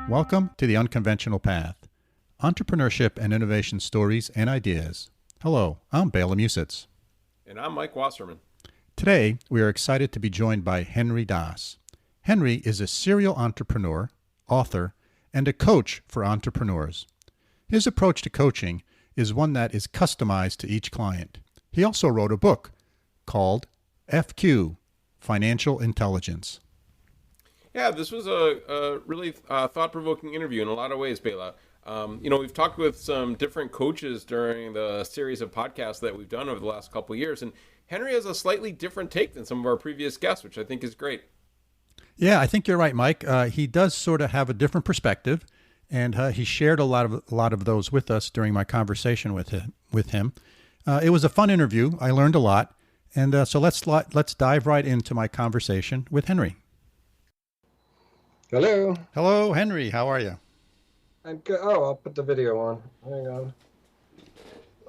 Welcome to The Unconventional Path, entrepreneurship and innovation stories and ideas. Hello, I'm Bela and Mike. And I'm Mike Wasserman. Today, we are excited to be joined by Henry Daas. Henry is a serial entrepreneur, author, and a coach for entrepreneurs. His approach to coaching is one that is customized to each client. He also wrote a book called FQ, Financial Intelligence. Yeah, this was a really thought-provoking interview in a lot of ways, Bela. We've talked with some different coaches during the series of podcasts that we've done over the last couple of years, and Henry has a slightly different take than some of our previous guests, which I think is great. Yeah, I think you're right, Mike. He does sort of have a different perspective, and he shared a lot of those with us during my conversation with him. It was a fun interview. I learned a lot, and so let's dive right into my conversation with Henry. Hello. Hello, Henry. How are you? I'm good. Oh, I'll put the video on. Hang on.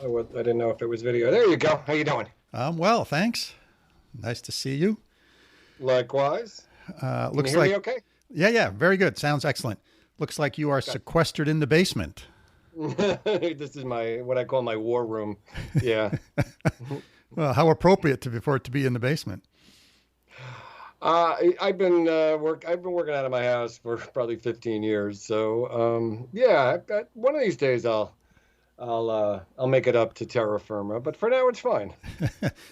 I didn't know if it was video. There you go. How you doing? Well, thanks. Nice to see you. Likewise. Looks Can you hear like me okay? Yeah, very good. Sounds excellent. Looks like you are sequestered in the basement. This is what I call my war room. Yeah. Well, how appropriate for it to be in the basement. I've been working out of my house for probably 15 years. So one of these days I'll make it up to terra firma. But for now it's fine.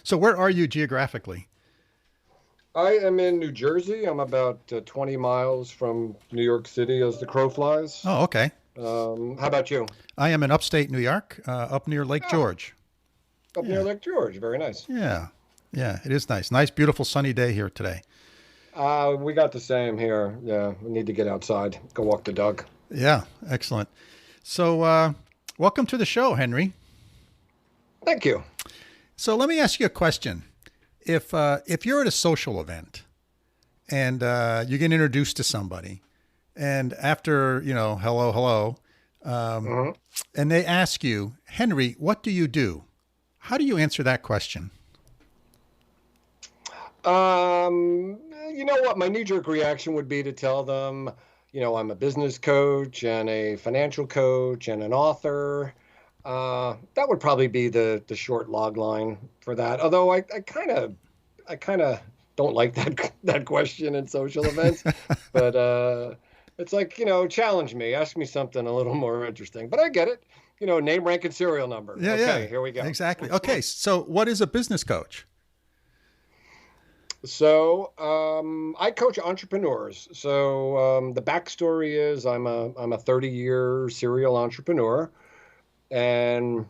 So where are you geographically? I am in New Jersey. I'm about 20 miles from New York City as the crow flies. Oh, okay. How about you? I am in upstate New York, up near Lake George. Up near Lake George. Very nice. Yeah, it is nice. Nice, beautiful sunny day here today. We got the same here. Yeah, we need to get outside, go walk the dog. Yeah, excellent. So welcome to the show, Henry. Thank you. So let me ask you a question. If you're at a social event and you get introduced to somebody, and after, hello, and they ask you, Henry, what do you do? How do you answer that question? You know what? My knee-jerk reaction would be to tell them, I'm a business coach and a financial coach and an author. That would probably be the short log line for that. Although I kind of don't like that question in social events, but it's like, challenge me, ask me something a little more interesting. But I get it. Name, rank, and serial number. Yeah, okay, yeah. Here we go. Exactly. Okay, so what is a business coach? So I coach entrepreneurs. So the backstory is I'm a 30-year serial entrepreneur, and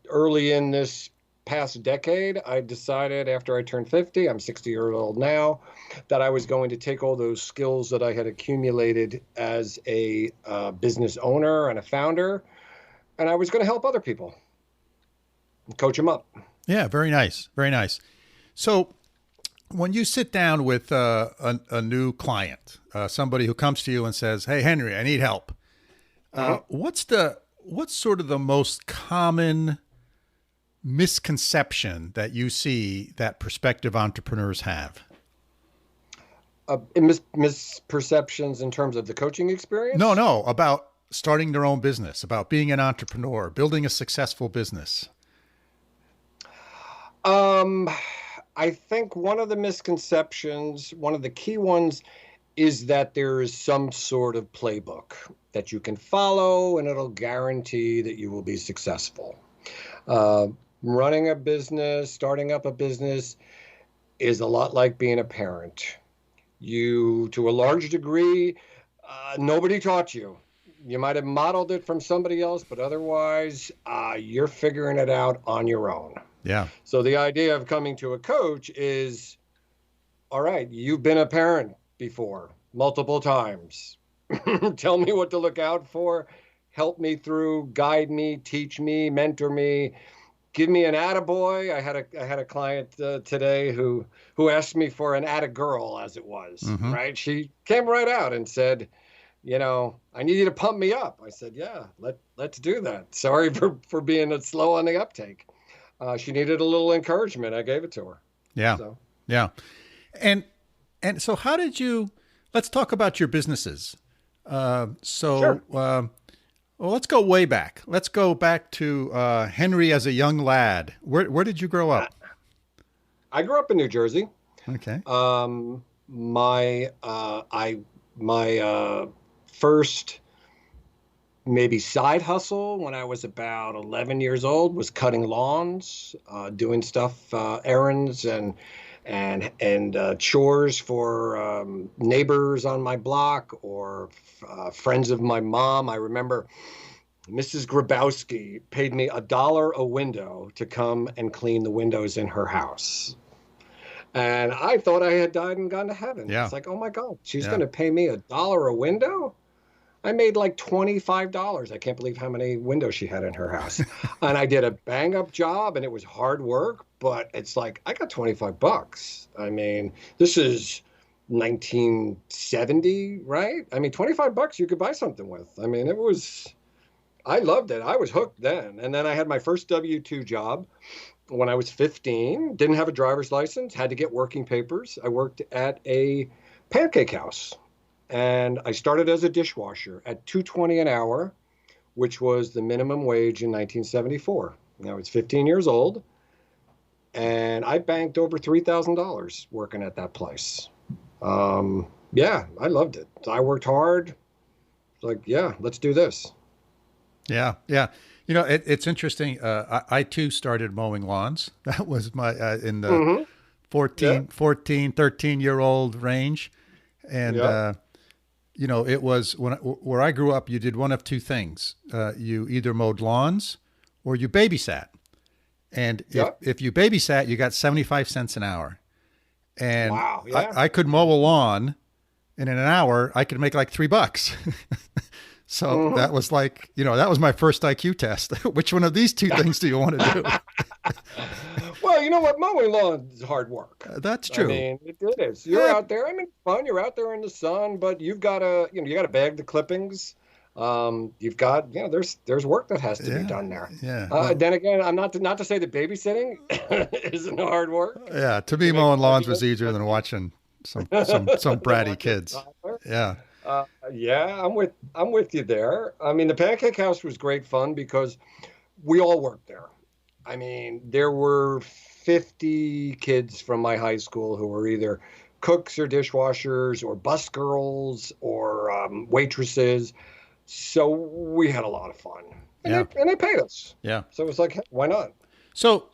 early in this past decade, I decided after I turned 50, I'm 60 years old now, that I was going to take all those skills that I had accumulated as a business owner and a founder, and I was going to help other people, coach them up. Yeah, very nice. Very nice. So when you sit down with a new client, somebody who comes to you and says, "Hey, Henry, I need help," what's sort of the most common misconception that you see that prospective entrepreneurs have? Misperceptions in terms of the coaching experience? No, about starting their own business, about being an entrepreneur, building a successful business. I think one of the misconceptions, one of the key ones, is that there is some sort of playbook that you can follow and it'll guarantee that you will be successful. Running a business, starting up a business is a lot like being a parent. You, to a large degree, nobody taught you. You might have modeled it from somebody else, but otherwise, you're figuring it out on your own. Yeah. So the idea of coming to a coach is, all right, you've been a parent before, multiple times. Tell me what to look out for. Help me through, guide me, teach me, mentor me. Give me an attaboy. I had a client today who asked me for an attagirl, as it was, right? She came right out and said, I need you to pump me up. I said, yeah, let's do that. Sorry for being slow on the uptake. She needed a little encouragement. I gave it to her. Yeah. So. Yeah. And so how did you, let's talk about your businesses. So, Sure. well, let's go way back. Let's go back to Henry as a young lad. Where did you grow up? I grew up in New Jersey. Okay. My first maybe side hustle when I was about 11 years old was cutting lawns, doing stuff, errands and chores for neighbors on my block or friends of my mom. I remember Mrs. Grabowski paid me $1 a window to come and clean the windows in her house. And I thought I had died and gone to heaven. Yeah. It's like, oh my God, she's Yeah. going to pay me $1 a window? I made like $25. I can't believe how many windows she had in her house. And I did a bang up job and it was hard work, but it's like, I got $25. I mean, this is 1970, right? I mean, $25 you could buy something with. I mean, I loved it. I was hooked then. And then I had my first W-2 job when I was 15, didn't have a driver's license, had to get working papers. I worked at a pancake house. And I started as a dishwasher at $2.20 an hour, which was the minimum wage in 1974. I was 15 years old, and I banked over $3,000 working at that place. Yeah, I loved it. I worked hard. It's like, yeah, let's do this. Yeah. Yeah. It's interesting. I too started mowing lawns. That was my, in the Mm-hmm. 13-year-old range. And, Yeah. it was where I grew up, you did one of two things. You either mowed lawns or you babysat. And Yep. if you babysat, you got 75 cents an hour. And Wow. Yeah. I could mow a lawn, and in an hour, I could make like $3. So Mhm. that was like, that was my first IQ test. Which one of these two things do you want to do? Well, you know what? Mowing lawn is hard work. That's true. I mean, it is. You're Yeah. out there. I mean, fun. You're out there in the sun, but you've got to, you got to bag the clippings. You've got, there's work that has to Yeah. be done there. Yeah. Well, Then again, I'm not to say that babysitting isn't hard work. yeah. To me, mowing lawns was easier than watching some bratty kids. Yeah. Yeah, I'm with you there. I mean, the Pancake House was great fun because we all worked there. I mean, there were 50 kids from my high school who were either cooks or dishwashers or bus girls or waitresses. So we had a lot of fun. And they paid us. Yeah. So it was like, why not? So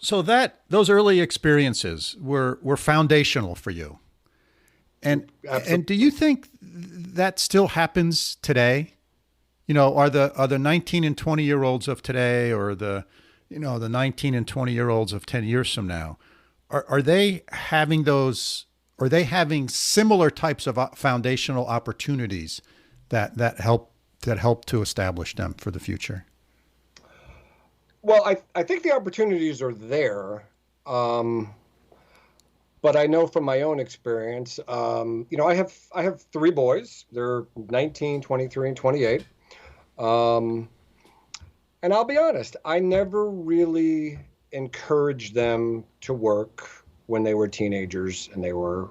those early experiences were foundational for you. And do you think that still happens today? Are the 19 and 20-year-olds of today, or the 19 and 20-year-olds of 10 years from now, are they having those? Are they having similar types of foundational opportunities that help to establish them for the future? Well, I think the opportunities are there. But I know from my own experience, I have three boys. They're 19, 23, and 28. And I'll be honest, I never really encouraged them to work when they were teenagers and they were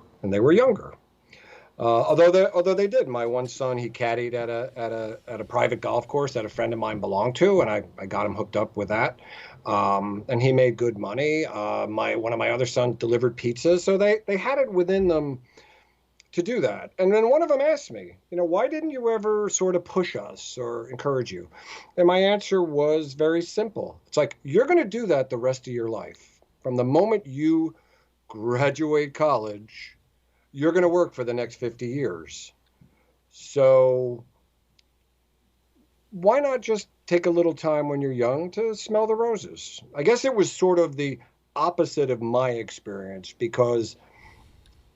younger. Although they did. My one son, he caddied at a private golf course that a friend of mine belonged to, and I got him hooked up with that. And he made good money. One of my other sons delivered pizzas, so they had it within them to do that. And then one of them asked me, why didn't you ever sort of push us or encourage you? And my answer was very simple. It's like, you're going to do that the rest of your life. From the moment you graduate college, you're going to work for the next 50 years. So why not just take a little time when you're young to smell the roses? I guess it was sort of the opposite of my experience because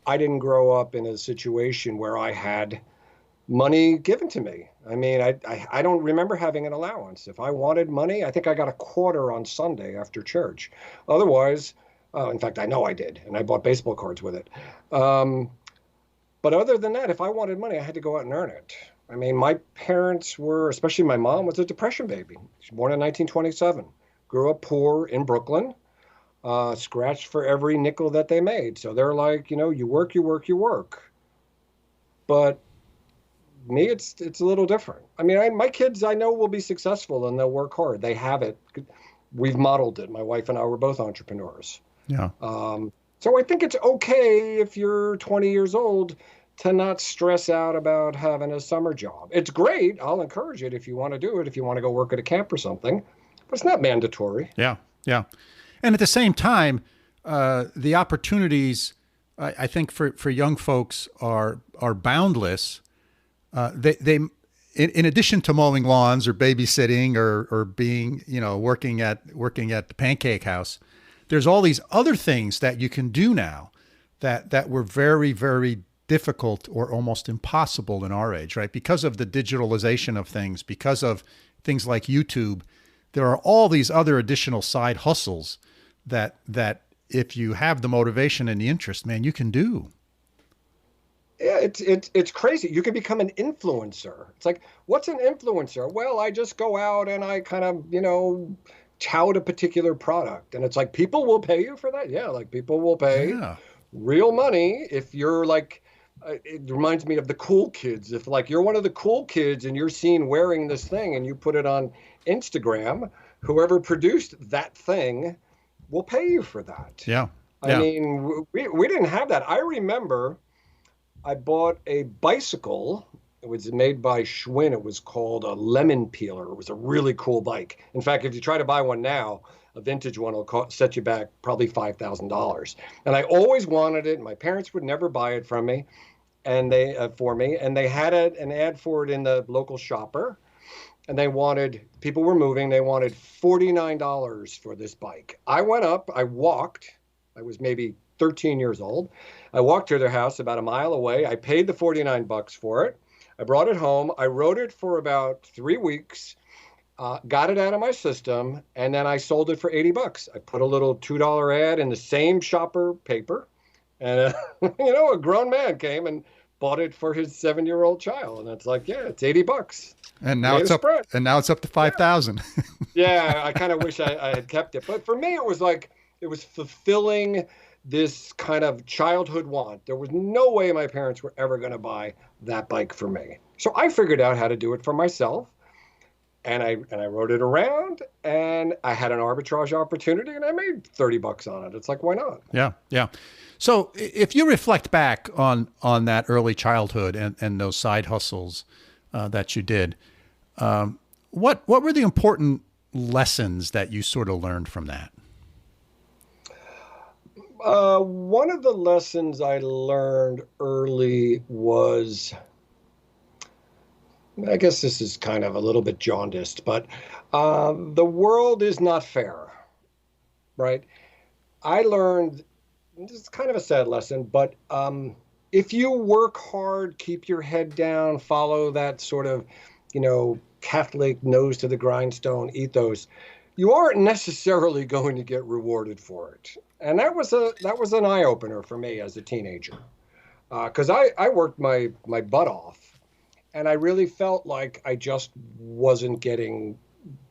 I didn't grow up in a situation where I had money given to me. I mean, I don't remember having an allowance. If I wanted money, I think I got a quarter on Sunday after church. Otherwise, in fact, I know I did, and I bought baseball cards with it. But other than that, if I wanted money, I had to go out and earn it. I mean, my parents were, especially my mom, was a Depression baby. She was born in 1927, grew up poor in Brooklyn, scratched for every nickel that they made. So they're like, you work, you work, you work. But me, it's a little different. I mean, my kids, I know, will be successful and they'll work hard. They have it. We've modeled it. My wife and I were both entrepreneurs. Yeah. So I think it's okay if you're 20 years old to not stress out about having a summer job. It's great. I'll encourage it if you want to do it, if you want to go work at a camp or something, but it's not mandatory. Yeah. Yeah. And at the same time, the opportunities, I think for young folks are boundless. They in addition to mowing lawns or babysitting or being, working at the pancake house, there's all these other things that you can do now that were very, very difficult or almost impossible in our age, right? Because of the digitalization of things, because of things like YouTube, there are all these other additional side hustles that if you have the motivation and the interest, man, you can do. Yeah, it's crazy. You can become an influencer. It's like, what's an influencer? Well, I just go out and I kind of, tout a particular product. And it's like, people will pay you for that? Yeah, like people will pay real money if you're like, it reminds me of the cool kids. If like you're one of the cool kids and you're seen wearing this thing and you put it on Instagram, whoever produced that thing will pay you for that. Yeah. I mean, we didn't have that. I remember I bought a bicycle. It was made by Schwinn. It was called a lemon peeler. It was a really cool bike. In fact, if you try to buy one now, a vintage one will set you back probably $5,000. And I always wanted it. My parents would never buy it from me, and they had an ad for it in the local shopper. And people were moving. They wanted $49 for this bike. I went up. I walked. I was maybe 13 years old. I walked to their house about a mile away. I paid the $49 for it. I brought it home. I rode it for about 3 weeks, got it out of my system, and then I sold it for $80. I put a little $2 ad in the same shopper paper, and a grown man came and bought it for his 7-year-old child, and it's like, yeah, it's $80. And now it's up. And now it's up to 5,000. Yeah, I kind of wish I had kept it, but for me, it was fulfilling this kind of childhood want. There was no way my parents were ever going to buy that bike for me. So I figured out how to do it for myself, and I rode it around, and I had an arbitrage opportunity, and I made $30 on it. It's like, why not? Yeah, yeah. So if you reflect back on that early childhood and those side hustles that you did, what were the important lessons that you sort of learned from that? One of the lessons I learned early was, I guess this is kind of a little bit jaundiced, but the world is not fair, right? I learned, this is kind of a sad lesson, but if you work hard, keep your head down, follow that sort of, Catholic nose to the grindstone ethos, you aren't necessarily going to get rewarded for it. And that was an eye opener for me as a teenager, because I worked my butt off, and I really felt like I just wasn't getting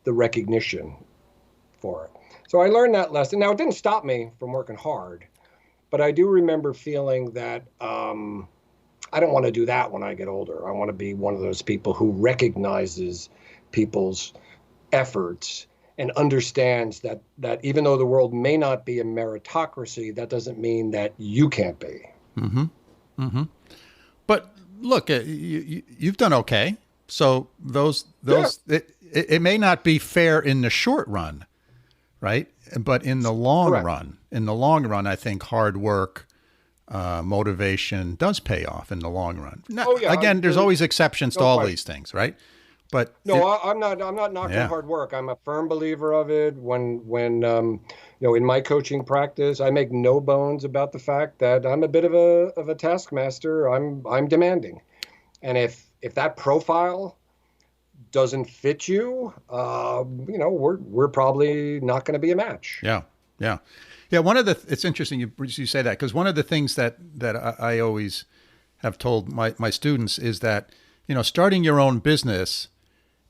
the recognition for it. So I learned that lesson. Now, it didn't stop me from working hard, but I do remember feeling that I don't want to do that when I get older. I want to be one of those people who recognizes people's efforts and understands that even though the world may not be a meritocracy, that doesn't mean that you can't be. Mm-hmm. Mm-hmm. But look, you've done okay. So it may not be fair in the short run, right? But in the long run, I think hard work, motivation does pay off in the long run. Now, again, there's always exceptions to all these things, right? But I'm not knocking hard work. I'm a firm believer of it. When in my coaching practice, I make no bones about the fact that I'm a bit of a taskmaster. I'm demanding, and if that profile doesn't fit you, we're probably not going to be a match. Yeah. It's interesting you say that, because one of the things that I always have told my students is that starting your own business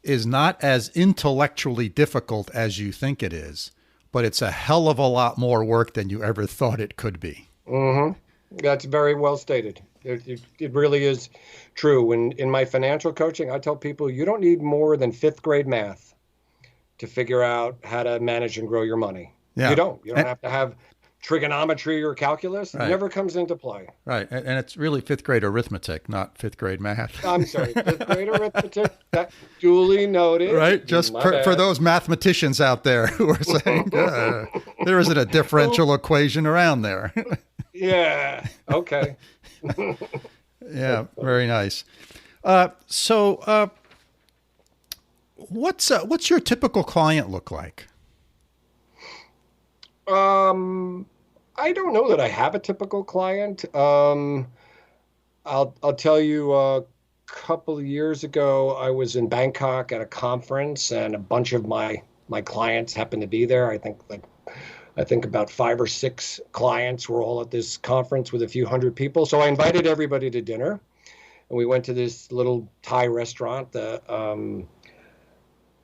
is not as intellectually difficult as you think it is, but it's a hell of a lot more work than you ever thought it could be. Mm-hmm. That's very well stated. It really is true. In my financial coaching, I tell people you don't need more than fifth grade math to figure out how to manage and grow your money. Yeah. You don't have to have trigonometry or calculus. It never comes into play. Right. And it's really fifth grade arithmetic, not fifth grade math. I'm sorry, fifth grade arithmetic. That duly noted. Right. Just for those mathematicians out there who are saying there isn't a differential equation around there. Yeah. Okay. Yeah. Very nice. So what's your typical client look like? I don't know that I have a typical client. I'll tell you, a couple of years ago, I was in Bangkok at a conference, and a bunch of my clients happened to be there. I think about 5 or 6 clients were all at this conference with a few hundred people. So I invited everybody to dinner, and we went to this little Thai restaurant. And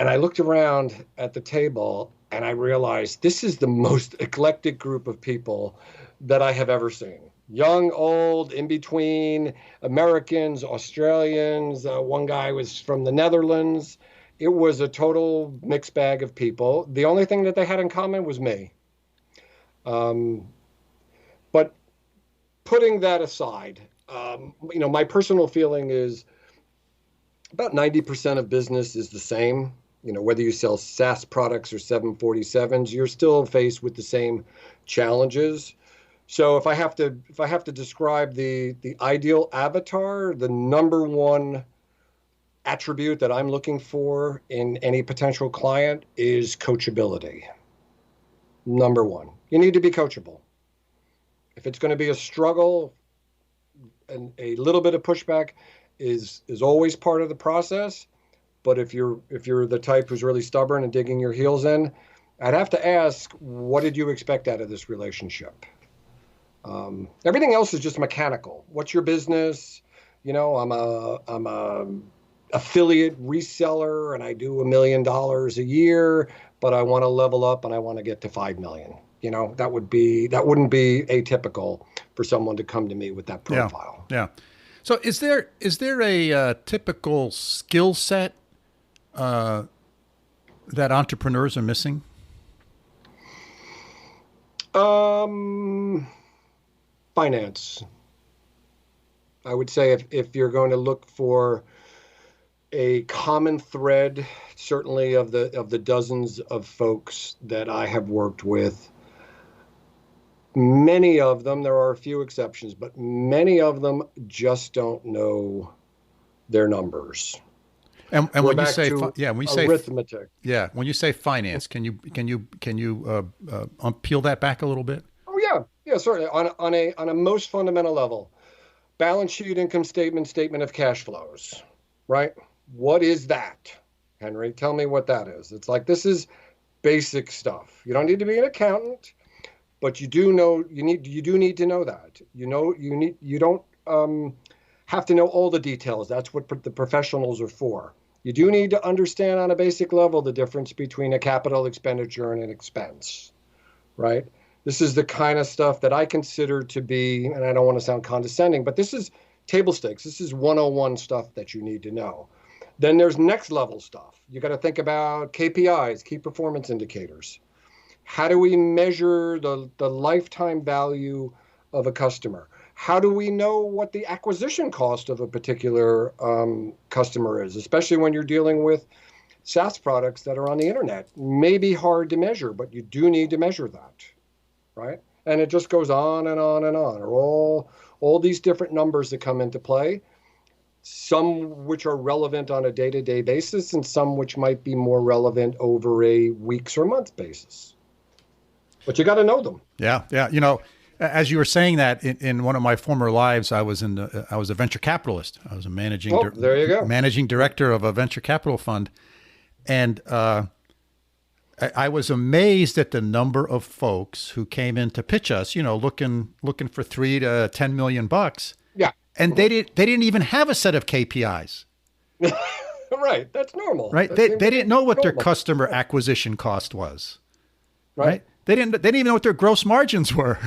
I looked around at the table, and I realized this is the most eclectic group of people that I have ever seen. Young, old, in between, Americans, Australians. One guy was from the Netherlands. It was a total mixed bag of people. The only thing that they had in common was me. But putting that aside, my personal feeling is about 90% of business is the same. Whether you sell SaaS products or 747s, you're still faced with the same challenges. So if I have to describe the ideal avatar, the number one attribute that I'm looking for in any potential client is coachability. Number one, you need to be coachable. If it's going to be a struggle, and a little bit of pushback is always part of the process. But if you're the type who's really stubborn and digging your heels in, I'd have to ask, what did you expect out of this relationship? Everything else is just mechanical. What's your business? I'm a affiliate reseller, and I do $1 million a year, but I want to level up and I want to get to 5 million. That wouldn't be atypical for someone to come to me with that profile. Yeah. So is there a typical skill set that entrepreneurs are missing? Finance. I would say if you're going to look for a common thread, certainly of the dozens of folks that I have worked with, many of them, there are a few exceptions, but many of them just don't know their numbers. And when you say arithmetic, when you say finance, can you peel that back a little bit? Oh yeah, certainly. On a most fundamental level, balance sheet, income statement, statement of cash flows, right? What is that, Henry? Tell me what that is. It's like, this is basic stuff. You don't need to be an accountant, but you do need to know that. You don't have to know all the details. That's what the professionals are for. You do need to understand on a basic level the difference between a capital expenditure and an expense, right? This is the kind of stuff that I consider to be, and I don't want to sound condescending, but this is table stakes. This is 101 stuff that you need to know. Then there's next level stuff. You got to think about KPIs, key performance indicators. How do we measure the lifetime value of a customer? How do we know what the acquisition cost of a particular customer is, especially when you're dealing with SaaS products that are on the internet? May be hard to measure, but you do need to measure that, right? And it just goes on and on and on. Or all these different numbers that come into play, some which are relevant on a day-to-day basis and some which might be more relevant over a weeks or month basis. But you got to know them. Yeah. As you were saying that, in one of my former lives, I was a venture capitalist. I was a managing director of a venture capital fund, and I was amazed at the number of folks who came in to pitch us. Looking for $3 to $10 million. Yeah, and they didn't even have a set of KPIs. Right, that's normal. Right, they didn't know what their customer acquisition cost was. Right. They didn't even know what their gross margins were.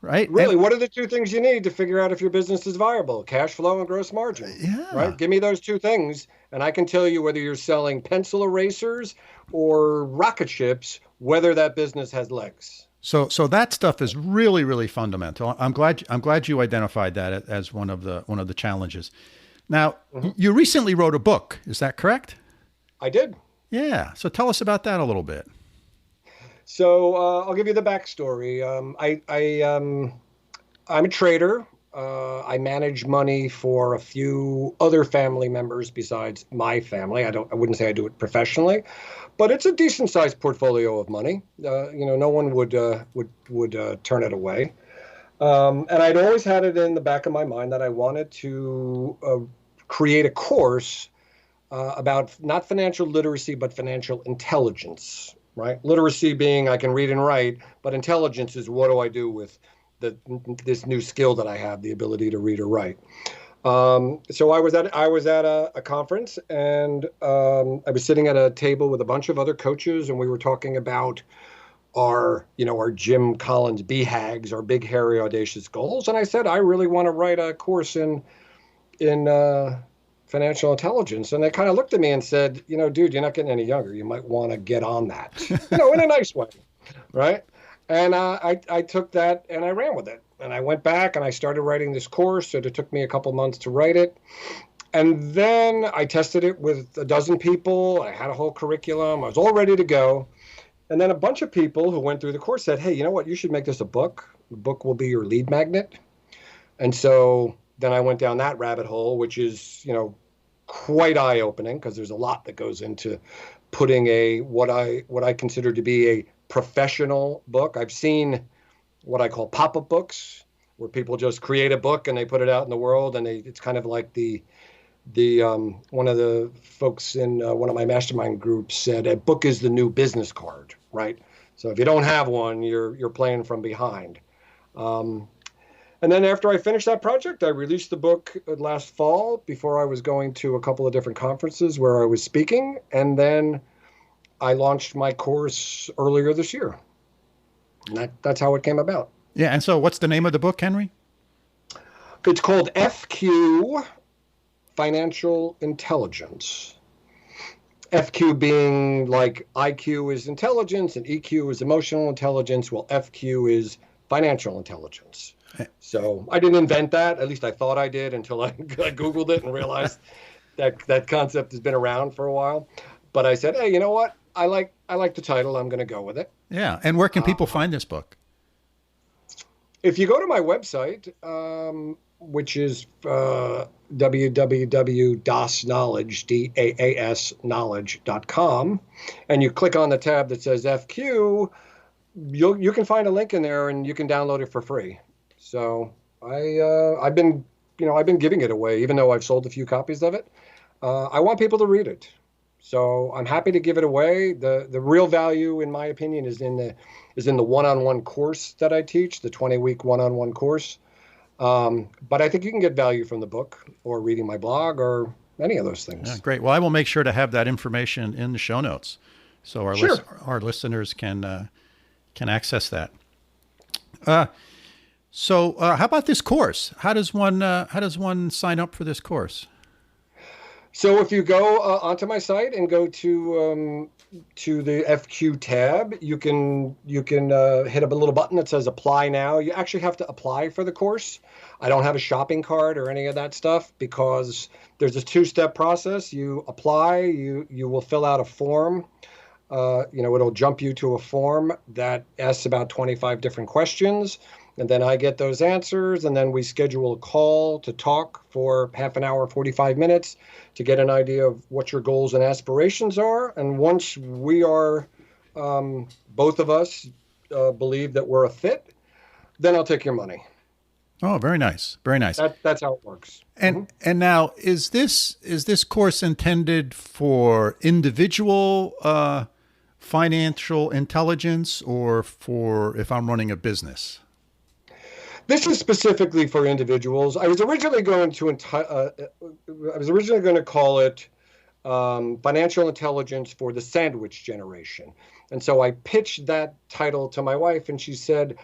right? Really, what are the two things you need to figure out if your business is viable? Cash flow and gross margin. Yeah. Right? Give me those two things, and I can tell you whether you're selling pencil erasers or rocket ships, whether that business has legs. So that stuff is really, really fundamental. I'm glad you identified that as one of the challenges. Now, you recently wrote a book. Is that correct? I did. Yeah. So tell us about that a little bit. So I'll give you the backstory. I'm a trader. I manage money for a few other family members besides my family. I wouldn't say I do it professionally, but it's a decent sized portfolio of money. No one would turn it away. And I'd always had it in the back of my mind that I wanted to create a course about not financial literacy, but financial intelligence, right? Literacy being I can read and write, but intelligence is what do I do with this new skill that I have, the ability to read or write. So I was at a conference, and I was sitting at a table with a bunch of other coaches, and we were talking about our Jim Collins BHAGs, our big, hairy, audacious goals. And I said, I really want to write a course in financial intelligence. And they kind of looked at me and said, dude, you're not getting any younger. You might want to get on that, in a nice way, right? And I took that and I ran with it. And I went back and I started writing this course. So it took me a couple months to write it. And then I tested it with a dozen people. I had a whole curriculum. I was all ready to go. And then a bunch of people who went through the course said, hey, you know what? You should make this a book. The book will be your lead magnet. And so then I went down that rabbit hole, which is, quite eye-opening because there's a lot that goes into putting what I consider to be a professional book. I've seen what I call pop-up books, where people just create a book and they put it out in the world, and it's kind of like the one of the folks in one of my mastermind groups said a book is the new business card, right? So if you don't have one, you're playing from behind. And then after I finished that project, I released the book last fall before I was going to a couple of different conferences where I was speaking. And then I launched my course earlier this year. And that's how it came about. Yeah. And so what's the name of the book, Henry? It's called FQ, Financial Intelligence. FQ being like IQ is intelligence and EQ is emotional intelligence. Well, FQ is financial intelligence. So I didn't invent that. At least I thought I did until I Googled it and realized that concept has been around for a while. But I said, hey, you know what? I like the title. I'm going to go with it. Yeah. And where can people find this book? If you go to my website, which is www.dasknowledge.com, and you click on the tab that says FQ, you can find a link in there and you can download it for free. So I've been giving it away, even though I've sold a few copies of it. I want people to read it. So I'm happy to give it away. The real value, in my opinion, is in the one-on-one course that I teach, the 20-week one-on-one course. But I think you can get value from the book or reading my blog or any of those things. Yeah, great. Well, I will make sure to have that information in the show notes, so our listeners can access that. So how about this course? How does one sign up for this course? So if you go onto my site and go to the FQ tab, you can hit a little button that says apply now. You actually have to apply for the course. I don't have a shopping cart or any of that stuff because there's a 2-step process. You apply, you will fill out a form. It'll jump you to a form that asks about 25 different questions. And then I get those answers, and then we schedule a call to talk for half an hour, 45 minutes to get an idea of what your goals and aspirations are. And once we are, both of us believe that we're a fit, then I'll take your money. Oh, very nice. Very nice. That's how it works. And and now, is this course intended for individual financial intelligence or for if I'm running a business? This is specifically for individuals. I was originally going to call it Financial Intelligence for the Sandwich Generation. And so I pitched that title to my wife, and she said,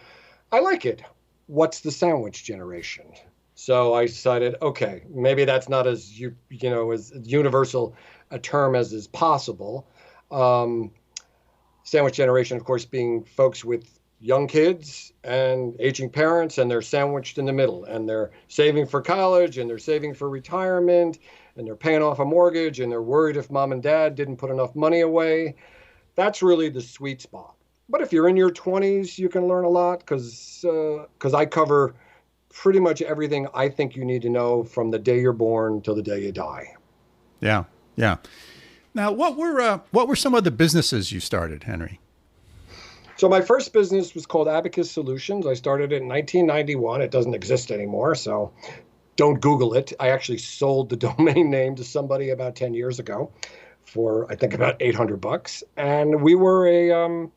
I like it. what's the sandwich generation? So I decided, okay, maybe that's not as as universal a term as is possible. Sandwich generation, of course, being folks with young kids and aging parents, and they're sandwiched in the middle, and they're saving for college, and they're saving for retirement, and they're paying off a mortgage, and they're worried if mom and dad didn't put enough money away. That's really the sweet spot. But if you're in your 20s, you can learn a lot because I cover pretty much everything I think you need to know from the day you're born till the day you die. Yeah, yeah. Now, what were some of the businesses you started, Henry? So my first business was called Abacus Solutions. I started it in 1991. It doesn't exist anymore, so don't Google it. I actually sold the domain name to somebody about 10 years ago for, I think, about $800. And we were an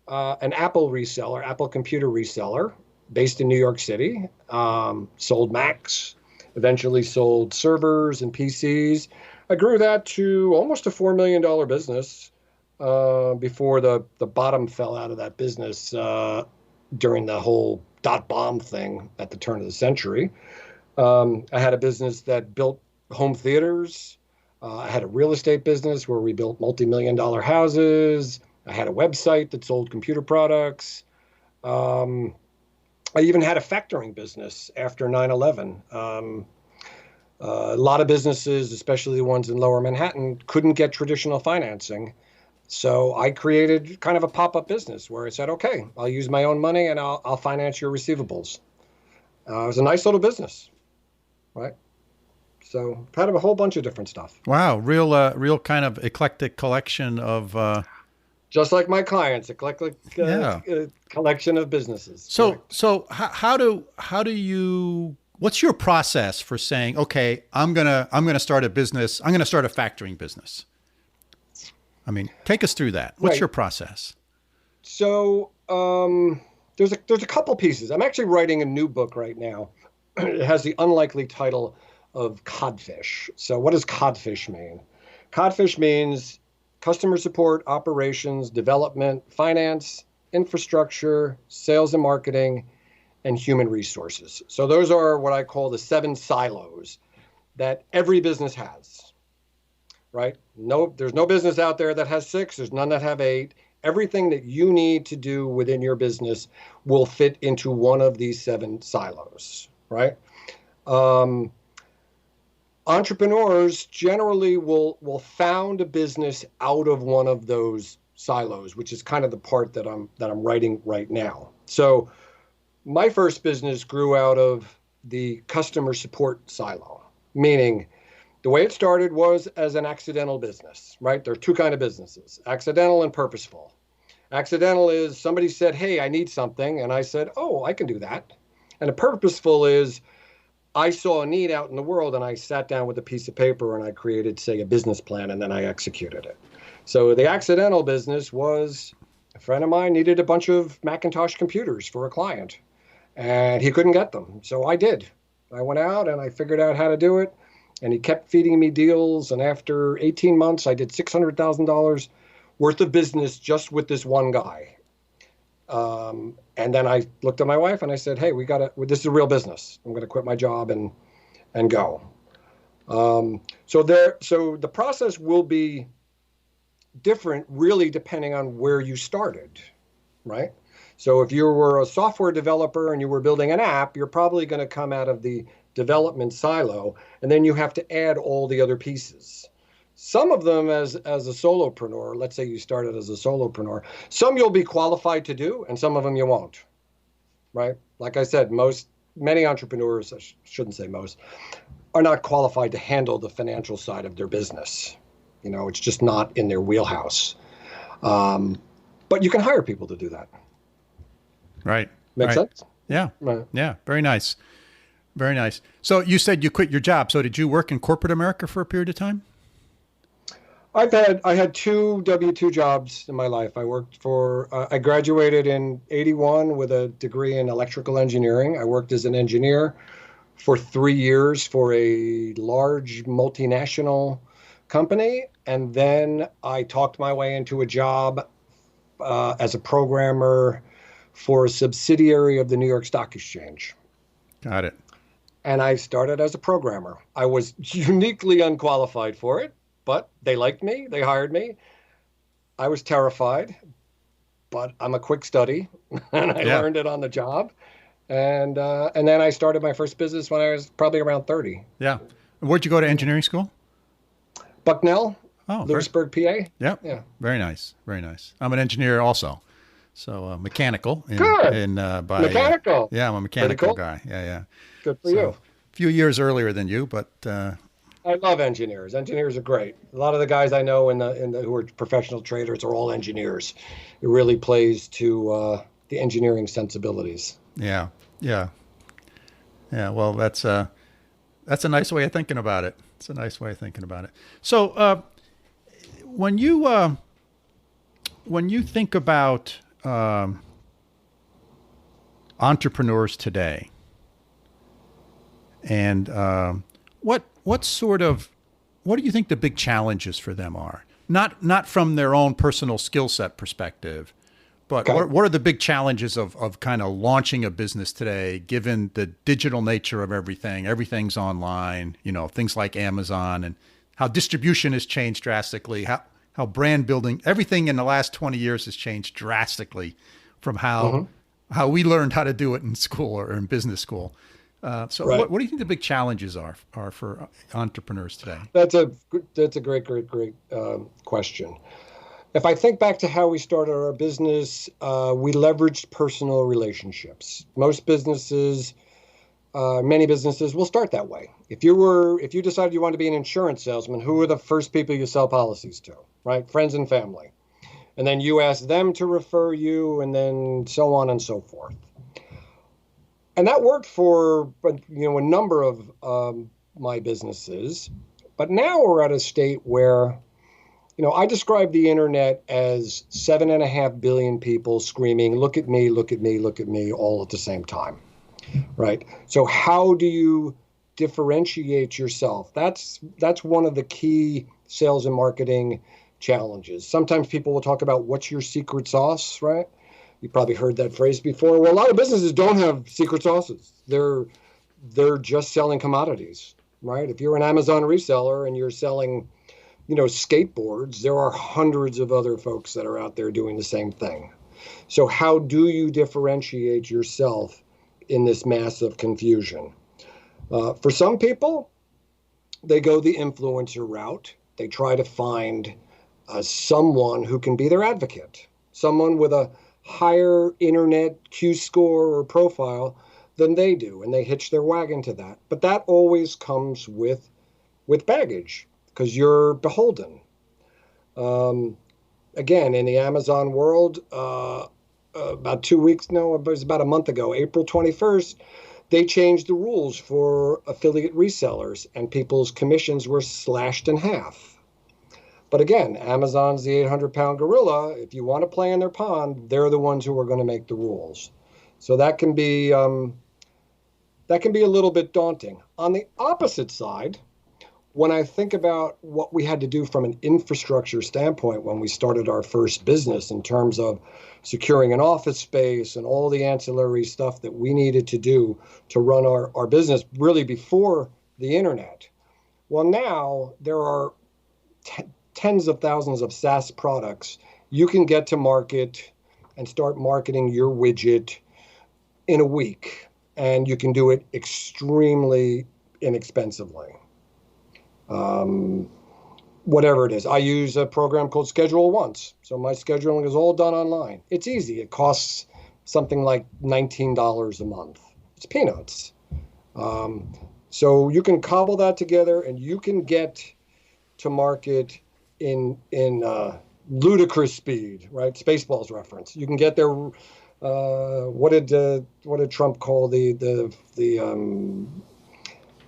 Apple reseller, Apple computer reseller, based in New York City. Sold Macs, eventually sold servers and PCs. I grew that to almost a $4 million business before the bottom fell out of that business during the whole .bomb thing at the turn of the century. I had a business that built home theaters. I had a real estate business where we built multi-million-dollar houses. I had a website that sold computer products. I even had a factoring business after 9/11. A lot of businesses, especially the ones in Lower Manhattan, couldn't get traditional financing. So I created kind of a pop-up business where I said, okay, I'll use my own money and I'll finance your receivables. It was a nice little business, right? So kind of a whole bunch of different stuff. Wow, real kind of eclectic collection of... Just like my clients, eclectic collection of businesses. So how do you... What's your process for saying, okay, I'm gonna start a business. I'm gonna start a factoring business. I mean, take us through that. What's your process? So there's a couple pieces. I'm actually writing a new book right now. It has the unlikely title of Codfish. So what does Codfish mean? Codfish means customer support, operations, development, finance, infrastructure, sales and marketing, and human resources. So those are what I call the 7 silos that every business has, right? No, there's no business out there that has 6. There's none that have 8. Everything that you need to do within your business will fit into one of these 7 silos, right? Entrepreneurs generally will found a business out of one of those silos, which is kind of the part that I'm writing right now. So my first business grew out of the customer support silo, meaning the way it started was as an accidental business, right? There are 2 kinds of businesses, accidental and purposeful. Accidental is somebody said, hey, I need something. And I said, oh, I can do that. And a purposeful is I saw a need out in the world and I sat down with a piece of paper and I created, say, a business plan and then I executed it. So the accidental business was a friend of mine needed a bunch of Macintosh computers for a client and he couldn't get them. So I did. I went out and I figured out how to do it and he kept feeding me deals. And after 18 months, I did $600,000 worth of business just with this one guy. And then I looked at my wife and I said, hey, this is a real business. I'm going to quit my job and go. So the process will be different really depending on where you started, right? So if you were a software developer and you were building an app, you're probably going to come out of the development silo and then you have to add all the other pieces. Some of them as a solopreneur, let's say you started as a solopreneur, some you'll be qualified to do and some of them you won't, right? Like I said, many entrepreneurs, I shouldn't say most, are not qualified to handle the financial side of their business. You know, it's just not in their wheelhouse. But you can hire people to do that. Right. Make sense? Yeah. Right. Yeah. Very nice. Very nice. So you said you quit your job. So did you work in corporate America for a period of time? I had 2 W-2 jobs in my life. I graduated in 81 with a degree in electrical engineering. I worked as an engineer for 3 years for a large multinational company. And then I talked my way into a job as a programmer for a subsidiary of the New York Stock Exchange. Got it. And I started as a programmer. I was uniquely unqualified for it, but they liked me. They hired me. I was terrified, but I'm a quick study, and I learned it on the job. And then I started my first business when I was probably around 30. Yeah. Where'd you go to engineering school? Bucknell, Oh, Lewisburg, PA. Yep. Yeah. Very nice. Very nice. I'm an engineer also. So mechanical. Good. Mechanical. Yeah, I'm a mechanical cool. guy. Yeah. Good for you. A few years earlier than you, but I love engineers. Engineers are great. A lot of the guys I know who are professional traders are all engineers. It really plays to the engineering sensibilities. Yeah. Well, that's a nice way of thinking about it. It's a nice way of thinking about it. So when you think about entrepreneurs today, and what do you think the big challenges for them are? Not from their own personal skill set perspective, but what are the big challenges of kind of launching a business today, given the digital nature of everything? Everything's online, things like Amazon, and how distribution has changed drastically, how brand building, everything in the last 20 years has changed drastically from how we learned how to do it in school or in business school. What do you think the big challenges are for entrepreneurs today? That's a great question. If I think back to how we started our business, we leveraged personal relationships. Most businesses, many businesses will start that way. If you decided you wanted to be an insurance salesman, who are the first people you sell policies to, right? Friends and family. And then you ask them to refer you, and then so on and so forth. And that worked for a number of my businesses. But now we're at a state where, I describe the internet as 7.5 billion people screaming, "Look at me, look at me, look at me," all at the same time, right? So how do you differentiate yourself? That's one of the key sales and marketing challenges. Sometimes people will talk about what's your secret sauce, right? You probably heard that phrase before. Well, a lot of businesses don't have secret sauces. They're just selling commodities, right? If you're an Amazon reseller and you're selling, skateboards, there are hundreds of other folks that are out there doing the same thing. So how do you differentiate yourself in this massive confusion? For some people, they go the influencer route. They try to find someone who can be their advocate, someone with a higher internet Q score or profile than they do, and they hitch their wagon to that. But that always comes with baggage, because you're beholden. Again, in the Amazon world, about 2 weeks, no, it was about a month ago, April 21st, they changed the rules for affiliate resellers, and people's commissions were slashed in half. But again, Amazon's the 800-pound gorilla. If you want to play in their pond, they're the ones who are going to make the rules. So that can be a little bit daunting. On the opposite side, when I think about what we had to do from an infrastructure standpoint when we started our first business in terms of securing an office space and all the ancillary stuff that we needed to do to run our business really before the internet. Well, now there are tens of thousands of SaaS products. You can get to market and start marketing your widget in a week, and you can do it extremely inexpensively. Whatever it is. I use a program called Schedule Once. So my scheduling is all done online. It's easy. It costs something like $19 a month. It's peanuts. So you can cobble that together, and you can get to market in ludicrous speed, right? Spaceballs reference. You can get there. What did Trump call the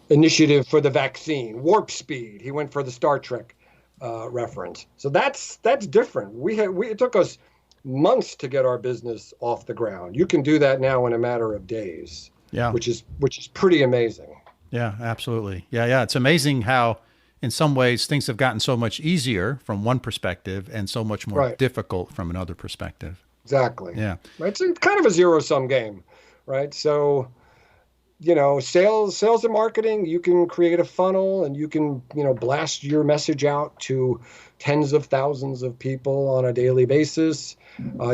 initiative for the vaccine? Warp speed. He went for the Star Trek reference. So that's different. It took us months to get our business off the ground. You can do that now in a matter of days. Yeah, which is pretty amazing. Yeah, absolutely. Yeah. It's amazing how, in some ways, things have gotten so much easier from one perspective and so much more difficult from another perspective. Exactly. Yeah. Right. So it's kind of a zero-sum game, right? So, sales and marketing, you can create a funnel and you can, blast your message out to tens of thousands of people on a daily basis.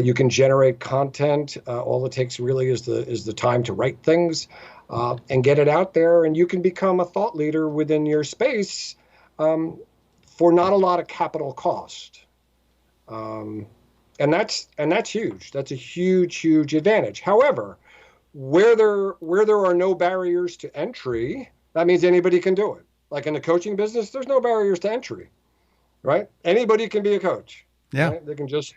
You can generate content. All it takes really is the time to write things and get it out there. And you can become a thought leader within your space for not a lot of capital cost. And that's huge. That's a huge advantage. However, where there are no barriers to entry, that means anybody can do it. Like in the coaching business, there's no barriers to entry, right? Anybody can be a coach. Yeah. Right? They can just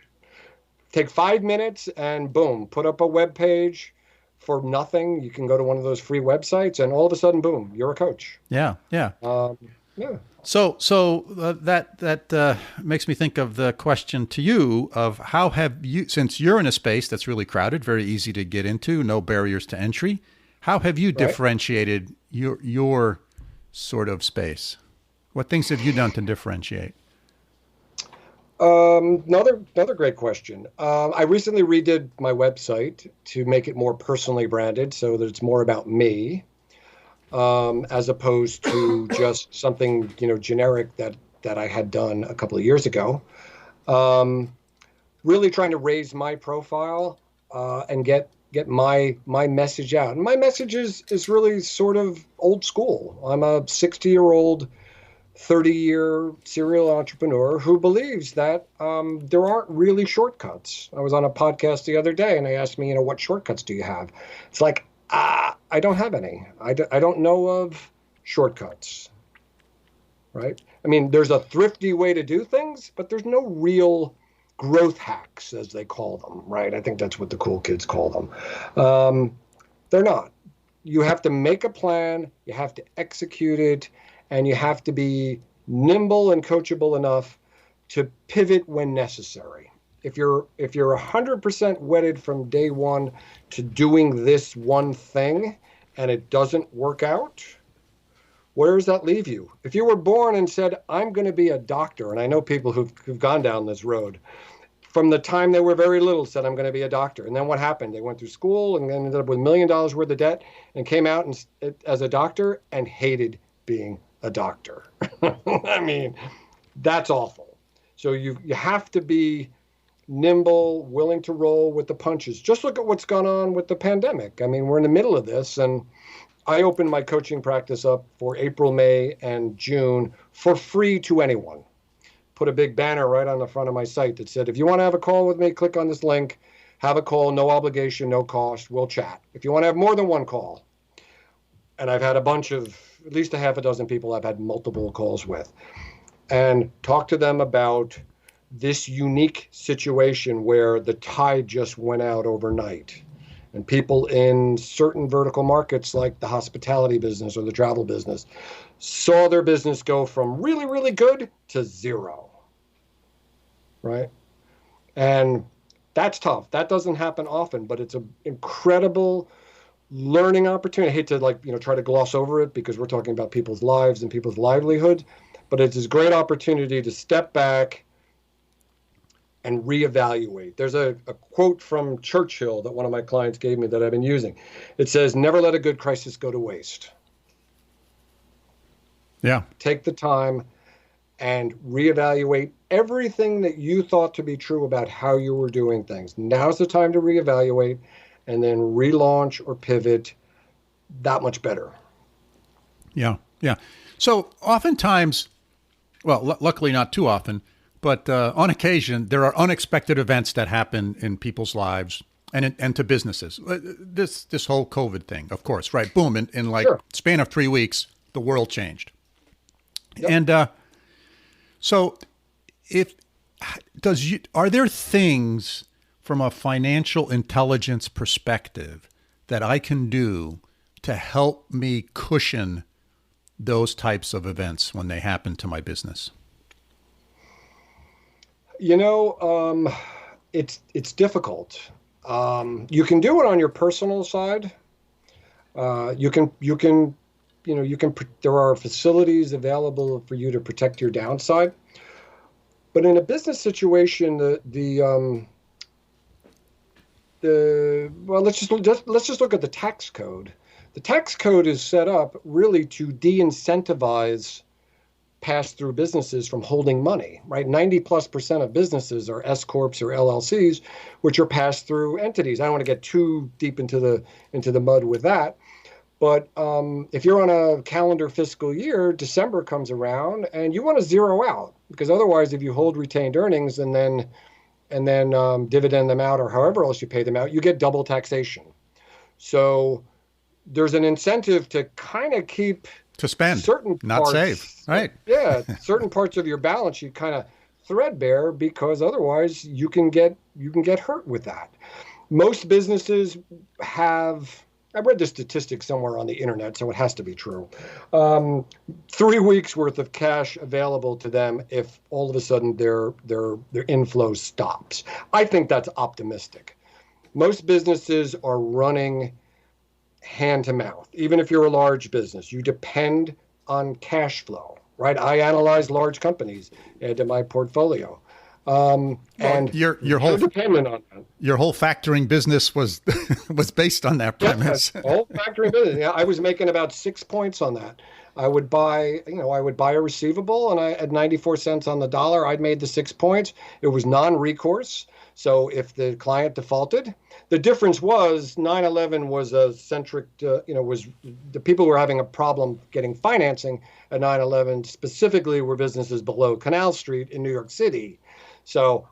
take 5 minutes and boom, put up a web page for nothing. You can go to one of those free websites and all of a sudden, boom, you're a coach. Yeah. Yeah. Yeah. So that makes me think of the question to you of how have you, since you're in a space that's really crowded, very easy to get into, no barriers to entry, how have you differentiated your sort of space? What things have you done to differentiate? Another great question. I recently redid my website to make it more personally branded so that it's more about me. As opposed to just something, generic that I had done a couple of years ago. Really trying to raise my profile and get my message out. And my message is really sort of old school. I'm a 60-year-old, 30-year serial entrepreneur who believes that there aren't really shortcuts. I was on a podcast the other day and they asked me, what shortcuts do you have? It's like, I don't have any. I don't know of shortcuts, right? I mean, there's a thrifty way to do things, but there's no real growth hacks, as they call them, right? I think that's what the cool kids call them. They're not. You have to make a plan, you have to execute it, and you have to be nimble and coachable enough to pivot when necessary. If you're 100% wedded from day one to doing this one thing and it doesn't work out, where does that leave you? If you were born and said, I'm going to be a doctor, and I know people who've gone down this road, from the time they were very little said, I'm going to be a doctor. And then what happened? They went through school and ended up with $1 million worth of debt and came out as a doctor and hated being a doctor. I mean, that's awful. So you have to be nimble, willing to roll with the punches. Just look at what's gone on with the pandemic. I mean, we're in the middle of this, and I opened my coaching practice up for April, May, and June for free to anyone. Put a big banner right on the front of my site that said, if you want to have a call with me, click on this link, have a call, no obligation, no cost, we'll chat. If you want to have more than one call, and I've had at least a half a dozen people I've had multiple calls with, and talk to them about this unique situation where the tide just went out overnight and people in certain vertical markets like the hospitality business or the travel business saw their business go from really, really good to zero, right? And that's tough. That doesn't happen often, but it's an incredible learning opportunity. I hate to try to gloss over it because we're talking about people's lives and people's livelihood, but it's this great opportunity to step back and reevaluate. There's a quote from Churchill that one of my clients gave me that I've been using. It says, never let a good crisis go to waste. Yeah. Take the time and reevaluate everything that you thought to be true about how you were doing things. Now's the time to reevaluate and then relaunch or pivot that much better. Yeah. Yeah. So oftentimes, well, luckily not too often, but on occasion, there are unexpected events that happen in people's lives and to businesses. This whole COVID thing, of course, right? Boom, in Sure. span of 3 weeks, the world changed. Yep. And so, are there things from a financial intelligence perspective that I can do to help me cushion those types of events when they happen to my business? It's difficult. You can do it on your personal side. There are facilities available for you to protect your downside. But in a business situation, let's just look at the tax code. The tax code is set up really to de-incentivize pass-through businesses from holding money, right? 90+% of businesses are S corps or LLCs, which are pass-through entities. I don't want to get too deep into the mud with that, but if you're on a calendar fiscal year, December comes around and you want to zero out, because otherwise, if you hold retained earnings and then dividend them out or however else you pay them out, you get double taxation. So there's an incentive to kind of keep to spend, certain not parts, save, right? Yeah, certain parts of your balance sheet kind of threadbare, because otherwise you can get hurt with that. Most businesses have, I read the statistics somewhere on the internet, so it has to be true. 3 weeks worth of cash available to them if all of a sudden their inflow stops. I think that's optimistic. Most businesses are running hand to mouth. Even if you're a large business, you depend on cash flow, right? I analyze large companies into my portfolio. And your whole dependent on that. Your whole factoring business was was based on that premise. Yeah, whole factoring business. Yeah, I was making about 6 points on that. I would buy a receivable, and at 94 cents on the dollar, I'd made the 6 points. It was non-recourse. So if the client defaulted, the difference was 9/11 was a centric, was the people who were having a problem getting financing at 9/11 specifically were businesses below Canal Street in New York City. So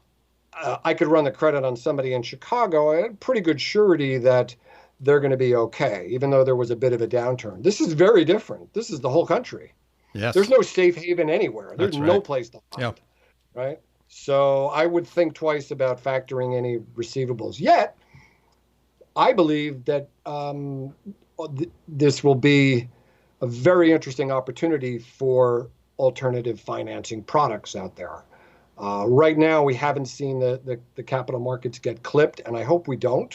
I could run the credit on somebody in Chicago. I had pretty good surety that they're going to be okay, even though there was a bit of a downturn. This is very different. This is the whole country. Yes. There's no safe haven anywhere. There's no place to hide, Yep. right? So I would think twice about factoring any receivables. Yet, I believe that this will be a very interesting opportunity for alternative financing products out there. Right now, we haven't seen the capital markets get clipped, and I hope we don't,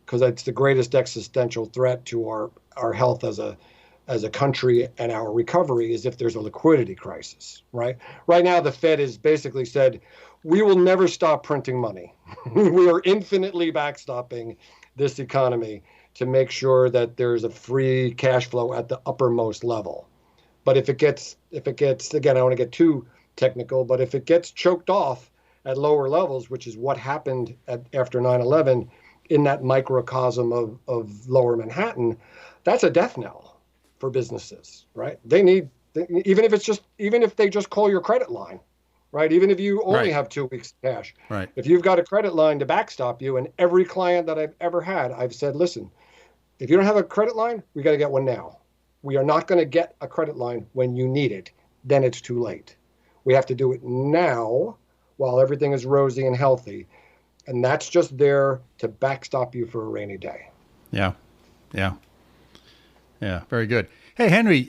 because it's the greatest existential threat to our health as a country and our recovery is if there's a liquidity crisis, right? Right now, the Fed has basically said, we will never stop printing money. We are infinitely backstopping this economy to make sure that there's a free cash flow at the uppermost level. But if it gets, again, I don't want to get too technical, but if it gets choked off at lower levels, which is what happened after 9/11 in that microcosm of lower Manhattan, that's a death knell for businesses, right? Even if they just call your credit line, right? Even if you only have 2 weeks of cash, right? If you've got a credit line to backstop you, and every client that I've ever had, I've said, listen, if you don't have a credit line, we got to get one now. We are not going to get a credit line when you need it. Then it's too late. We have to do it now while everything is rosy and healthy. And that's just there to backstop you for a rainy day. Yeah. Very good. Hey, Henry,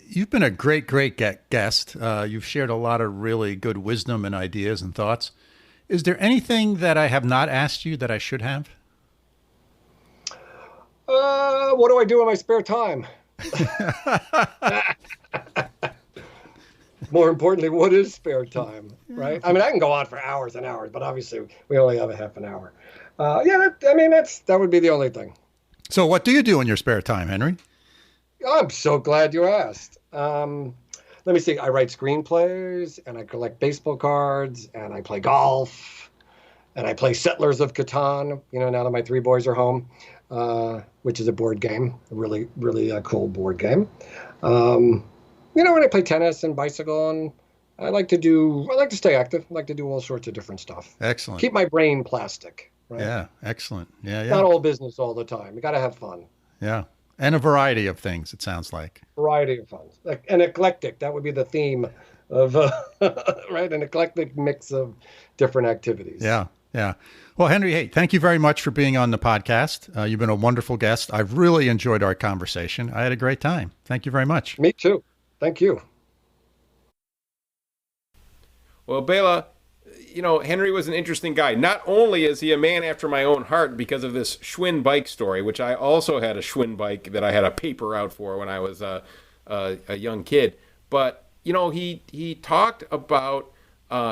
you've been a great guest. You've shared a lot of really good wisdom and ideas and thoughts. Is there anything that I have not asked you that I should have? What do I do in my spare time? More importantly, what is spare time, right? I mean, I can go on for hours and hours, but obviously we only have a half an hour. That would be the only thing. So what do you do in your spare time, Henry? I'm so glad you asked. Let me see. I write screenplays, and I collect baseball cards, and I play golf, and I play Settlers of Catan, now that my 3 boys are home, which is a board game, a really, really cool board game. And I play tennis and bicycle, and I like to stay active. I like to do all sorts of different stuff. Excellent. Keep my brain plastic. Right? Yeah, excellent. Yeah. Not all business all the time. You got to have fun. Yeah. And a variety of things, it sounds like. Variety of fun. An eclectic, that would be the theme of, right? An eclectic mix of different activities. Yeah. Well, Henry, hey, thank you very much for being on the podcast. You've been a wonderful guest. I've really enjoyed our conversation. I had a great time. Thank you very much. Me too. Thank you. Well, Bela, Henry was an interesting guy. Not only is he a man after my own heart because of this Schwinn bike story, which I also had a Schwinn bike that I had a paper out for when I was a young kid, but he talked about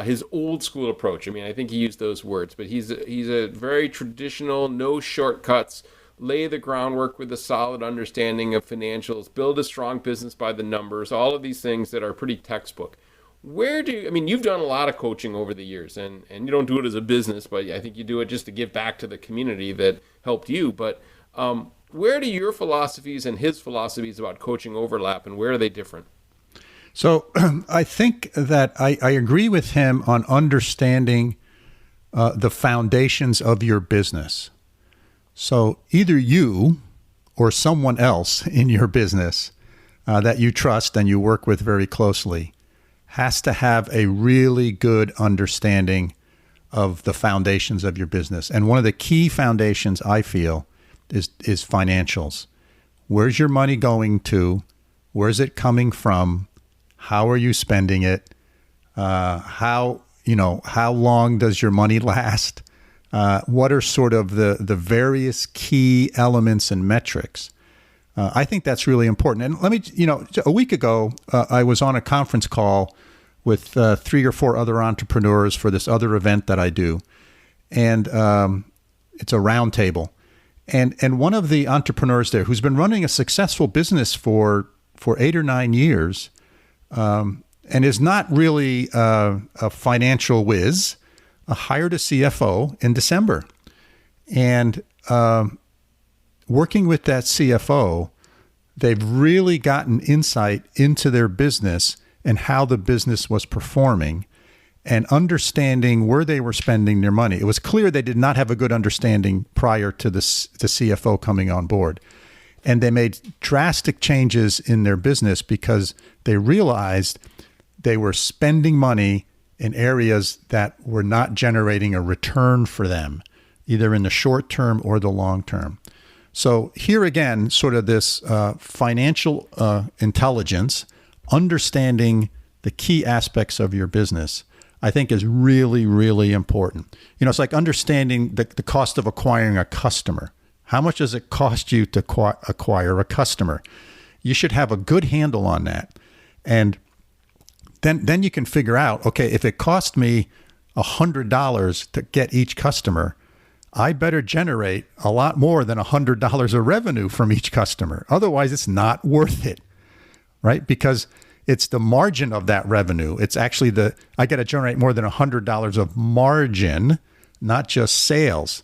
his old school approach. I mean, I think he used those words, but he's a very traditional, no shortcuts, lay the groundwork with a solid understanding of financials, build a strong business by the numbers, all of these things that are pretty textbook. I mean, you've done a lot of coaching over the years, and you don't do it as a business, but I think you do it just to give back to the community that helped you. But where do your philosophies and his philosophies about coaching overlap, and where are they different? So I think that I agree with him on understanding the foundations of your business. So either you or someone else in your business that you trust and you work with very closely has to have a really good understanding of the foundations of your business. And one of the key foundations, I feel, is financials. Where's your money going to? Where's it coming from? How are you spending it? How long does your money last? What are sort of the various key elements and metrics? I think that's really important. And let me, a week ago, I was on a conference call with 3 or 4 other entrepreneurs for this other event that I do. And it's a round table. And one of the entrepreneurs there, who's been running a successful business for 8 or 9 years, and is not really a financial whiz, hired a CFO in December. And working with that CFO, they've really gotten insight into their business and how the business was performing and understanding where they were spending their money. It was clear they did not have a good understanding prior to the CFO coming on board. And they made drastic changes in their business because they realized they were spending money in areas that were not generating a return for them, either in the short term or the long term. So here again, sort of this financial intelligence, understanding the key aspects of your business, I think is really, really important. It's like understanding the cost of acquiring a customer. How much does it cost you to acquire a customer? You should have a good handle on that. And then you can figure out, okay, if it cost me $100 to get each customer, I better generate a lot more than $100 of revenue from each customer. Otherwise, it's not worth it, right? Because it's the margin of that revenue. It's actually I got to generate more than $100 of margin, not just sales,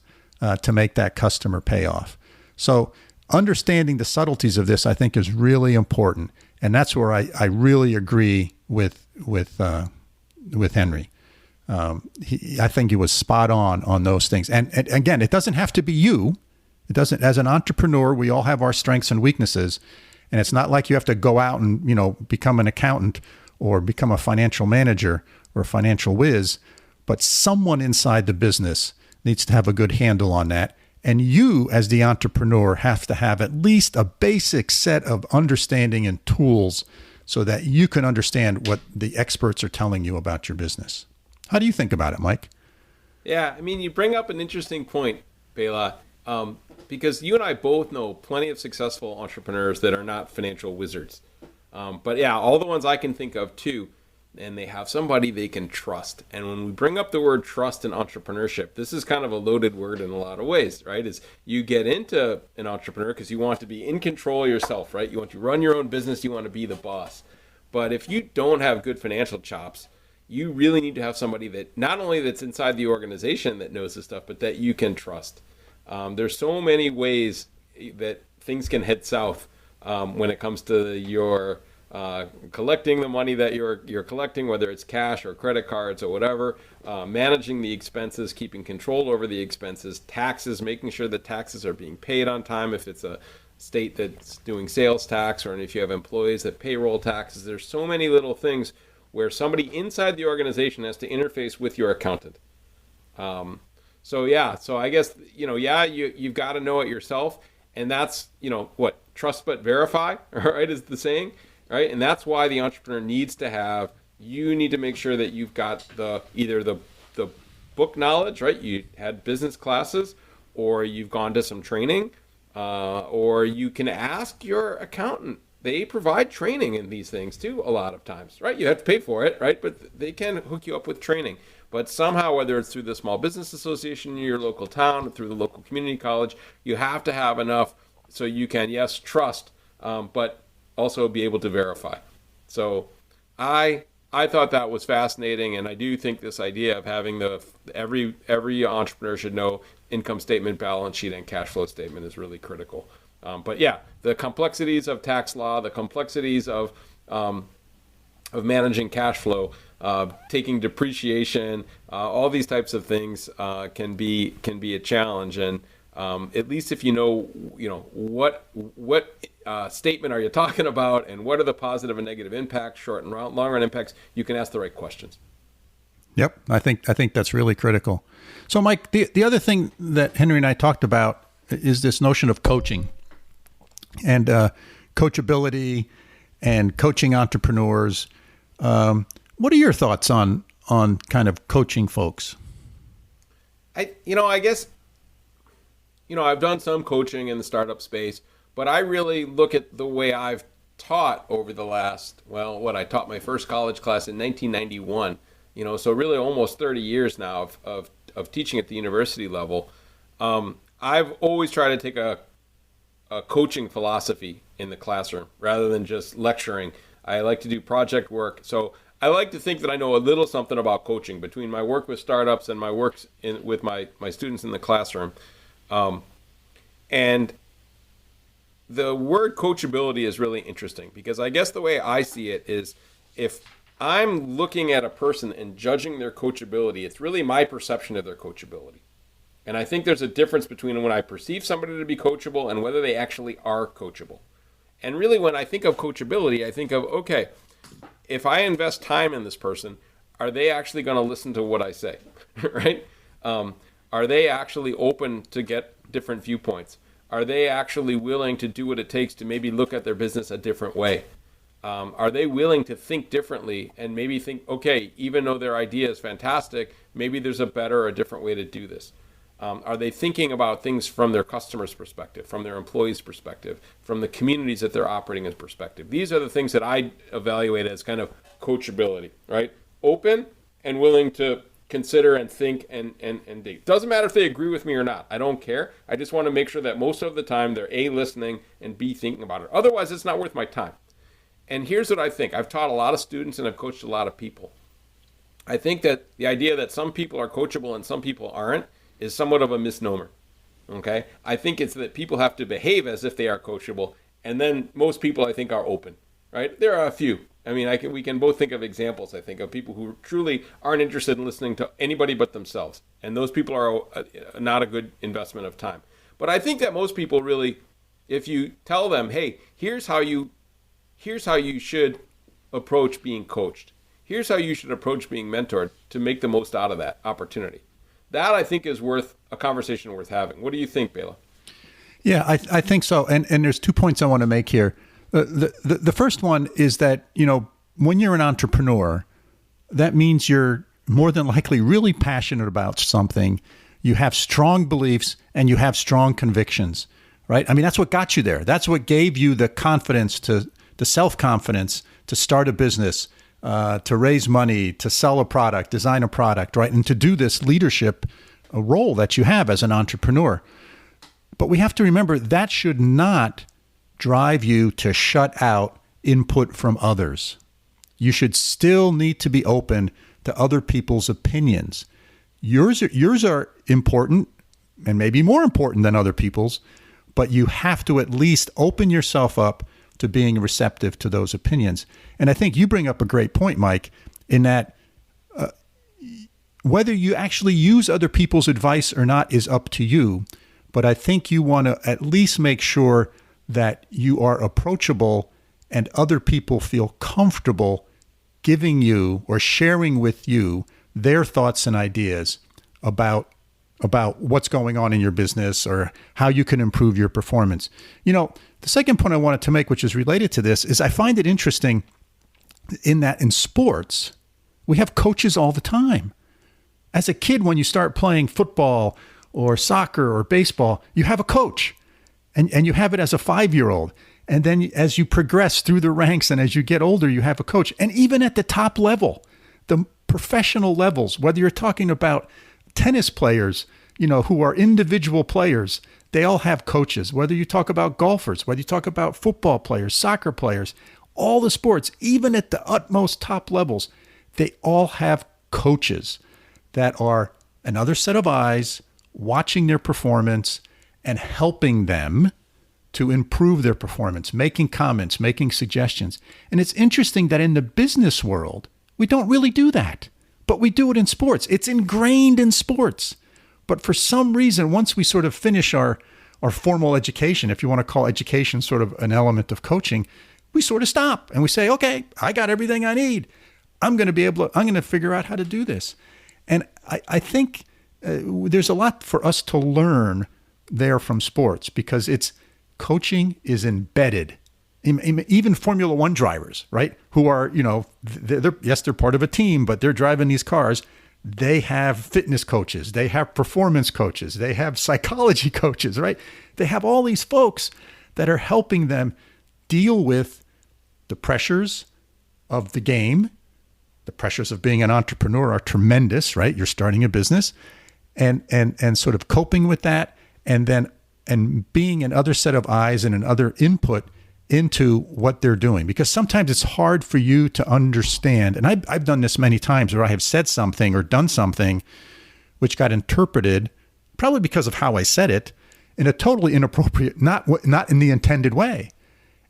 to make that customer pay off. So understanding the subtleties of this, I think, is really important. And that's where I really agree with Henry. I think he was spot on those things. And again, it doesn't have to be you. It doesn't. As an entrepreneur, we all have our strengths and weaknesses. And it's not like you have to go out and, become an accountant or become a financial manager or a financial whiz. But someone inside the business needs to have a good handle on that. And you, as the entrepreneur, have to have at least a basic set of understanding and tools so that you can understand what the experts are telling you about your business. How do you think about it, Mike? Yeah, I mean, you bring up an interesting point, Bela, because you and I both know plenty of successful entrepreneurs that are not financial wizards. But yeah, all the ones I can think of too, and they have somebody they can trust. And when we bring up the word trust in entrepreneurship, this is kind of a loaded word in a lot of ways, right? Is you get into an entrepreneur because you want to be in control of yourself, right? You want to run your own business. You want to be the boss. But if you don't have good financial chops, you really need to have somebody that not only that's inside the organization that knows this stuff, but that you can trust. There's so many ways that things can head south when it comes to your collecting the money that you're collecting, whether it's cash or credit cards or whatever, managing the expenses, keeping control over the expenses, taxes, making sure that taxes are being paid on time if it's a state that's doing sales tax, or if you have employees that payroll taxes. There's so many little things where somebody inside the organization has to interface with your accountant. So I guess, you've got to know it yourself. And that's, trust but verify, right, is the saying, right? And that's why the entrepreneur you need to make sure that you've got either the book knowledge, right? You had business classes, or you've gone to some training, or you can ask your accountant, they provide training in these things too, a lot of times, right? You have to pay for it, right? But they can hook you up with training. But somehow, whether it's through the small business association in your local town, or through the local community college, you have to have enough so you can, yes, trust, but also be able to verify. So I thought that was fascinating, and I do think this idea of having every entrepreneur should know income statement, balance sheet, and cash flow statement is really critical. But yeah, the complexities of tax law, the complexities of managing cash flow, taking depreciation, all these types of things can be a challenge. And at least if you know what statement are you talking about, and what are the positive and negative impacts, short and long run impacts, you can ask the right questions. Yep, I think that's really critical. So, Mike, the other thing that Henry and I talked about is this notion of coaching and coachability and coaching entrepreneurs. What are your thoughts on kind of coaching folks? I guess, I've done some coaching in the startup space, but I really look at the way I've taught over the last, I taught my first college class in 1991, so really almost 30 years now of teaching at the university level. I've always tried to take a coaching philosophy in the classroom rather than just lecturing. I like to do project work. So I like to think that I know a little something about coaching between my work with startups and my work with my students in the classroom. And the word coachability is really interesting, because I guess the way I see it is, if I'm looking at a person and judging their coachability, it's really my perception of their coachability. And I think there's a difference between when I perceive somebody to be coachable and whether they actually are coachable. And really, when I think of coachability, I think of, okay, if I invest time in this person, are they actually going to listen to what I say, right? Are they actually open to get different viewpoints? Are they actually willing to do what it takes to maybe look at their business a different way? Are they willing to think differently and maybe think, okay, even though their idea is fantastic, maybe there's a better or a different way to do this? Are they thinking about things from their customers' perspective, from their employees' perspective, from the communities that they're operating in perspective? These are the things that I evaluate as kind of coachability, right? Open and willing to consider and think and dig. Doesn't matter if they agree with me or not. I don't care. I just want to make sure that most of the time they're A, listening, and B, thinking about it. Otherwise, it's not worth my time. And here's what I think. I've taught a lot of students and I've coached a lot of people. I think that the idea that some people are coachable and some people aren't is somewhat of a misnomer, okay? I think it's that people have to behave as if they are coachable, and then most people, I think, are open, right? There are a few. I mean, we can both think of examples, I think, of people who truly aren't interested in listening to anybody but themselves, and those people are not a good investment of time. But I think that most people really, if you tell them, hey, here's how you should approach being coached, here's how you should approach being mentored to make the most out of that opportunity. That, I think, is worth a conversation worth having. What do you think, Bela? Yeah, I think so. And there's 2 points I want to make here. The first one is that, when you're an entrepreneur, that means you're more than likely really passionate about something. You have strong beliefs and you have strong convictions, right? I mean, that's what got you there. That's what gave you the confidence, the self-confidence to start a business, to raise money, to sell a product, design a product, right? And to do this leadership role that you have as an entrepreneur. But we have to remember that should not drive you to shut out input from others. You should still need to be open to other people's opinions. Yours are important and maybe more important than other people's, but you have to at least open yourself up to being receptive to those opinions. And I think you bring up a great point, Mike, in that whether you actually use other people's advice or not is up to you. But I think you want to at least make sure that you are approachable and other people feel comfortable giving you or sharing with you their thoughts and ideas about what's going on in your business or how you can improve your performance. The second point I wanted to make, which is related to this, is I find it interesting in that in sports, we have coaches all the time. As a kid, when you start playing football or soccer or baseball, you have a coach, and you have it as a 5-year-old. And then as you progress through the ranks and as you get older, you have a coach. And even at the top level, the professional levels, whether you're talking about tennis players, who are individual players, they all have coaches. Whether you talk about golfers, whether you talk about football players, soccer players, all the sports, even at the utmost top levels, they all have coaches that are another set of eyes watching their performance and helping them to improve their performance, making comments, making suggestions. And it's interesting that in the business world, we don't really do that, but we do it in sports. It's ingrained in sports. But for some reason, once we sort of finish our formal education, if you want to call education sort of an element of coaching, we sort of stop and we say, okay, I got everything I need. I'm going to figure out how to do this. And I think there's a lot for us to learn there from sports, because coaching is embedded. Even Formula One drivers, right? Who are, they're part of a team, but they're driving these cars. They have fitness coaches. They have performance coaches. They have psychology coaches, right? They have all these folks that are helping them deal with the pressures of the game. The pressures of being an entrepreneur are tremendous, right? You're starting a business and sort of coping with that, and being another set of eyes and another input into what they're doing. Because sometimes it's hard for you to understand. And I've done this many times where I have said something or done something which got interpreted, probably because of how I said it, in a totally inappropriate, not in the intended way.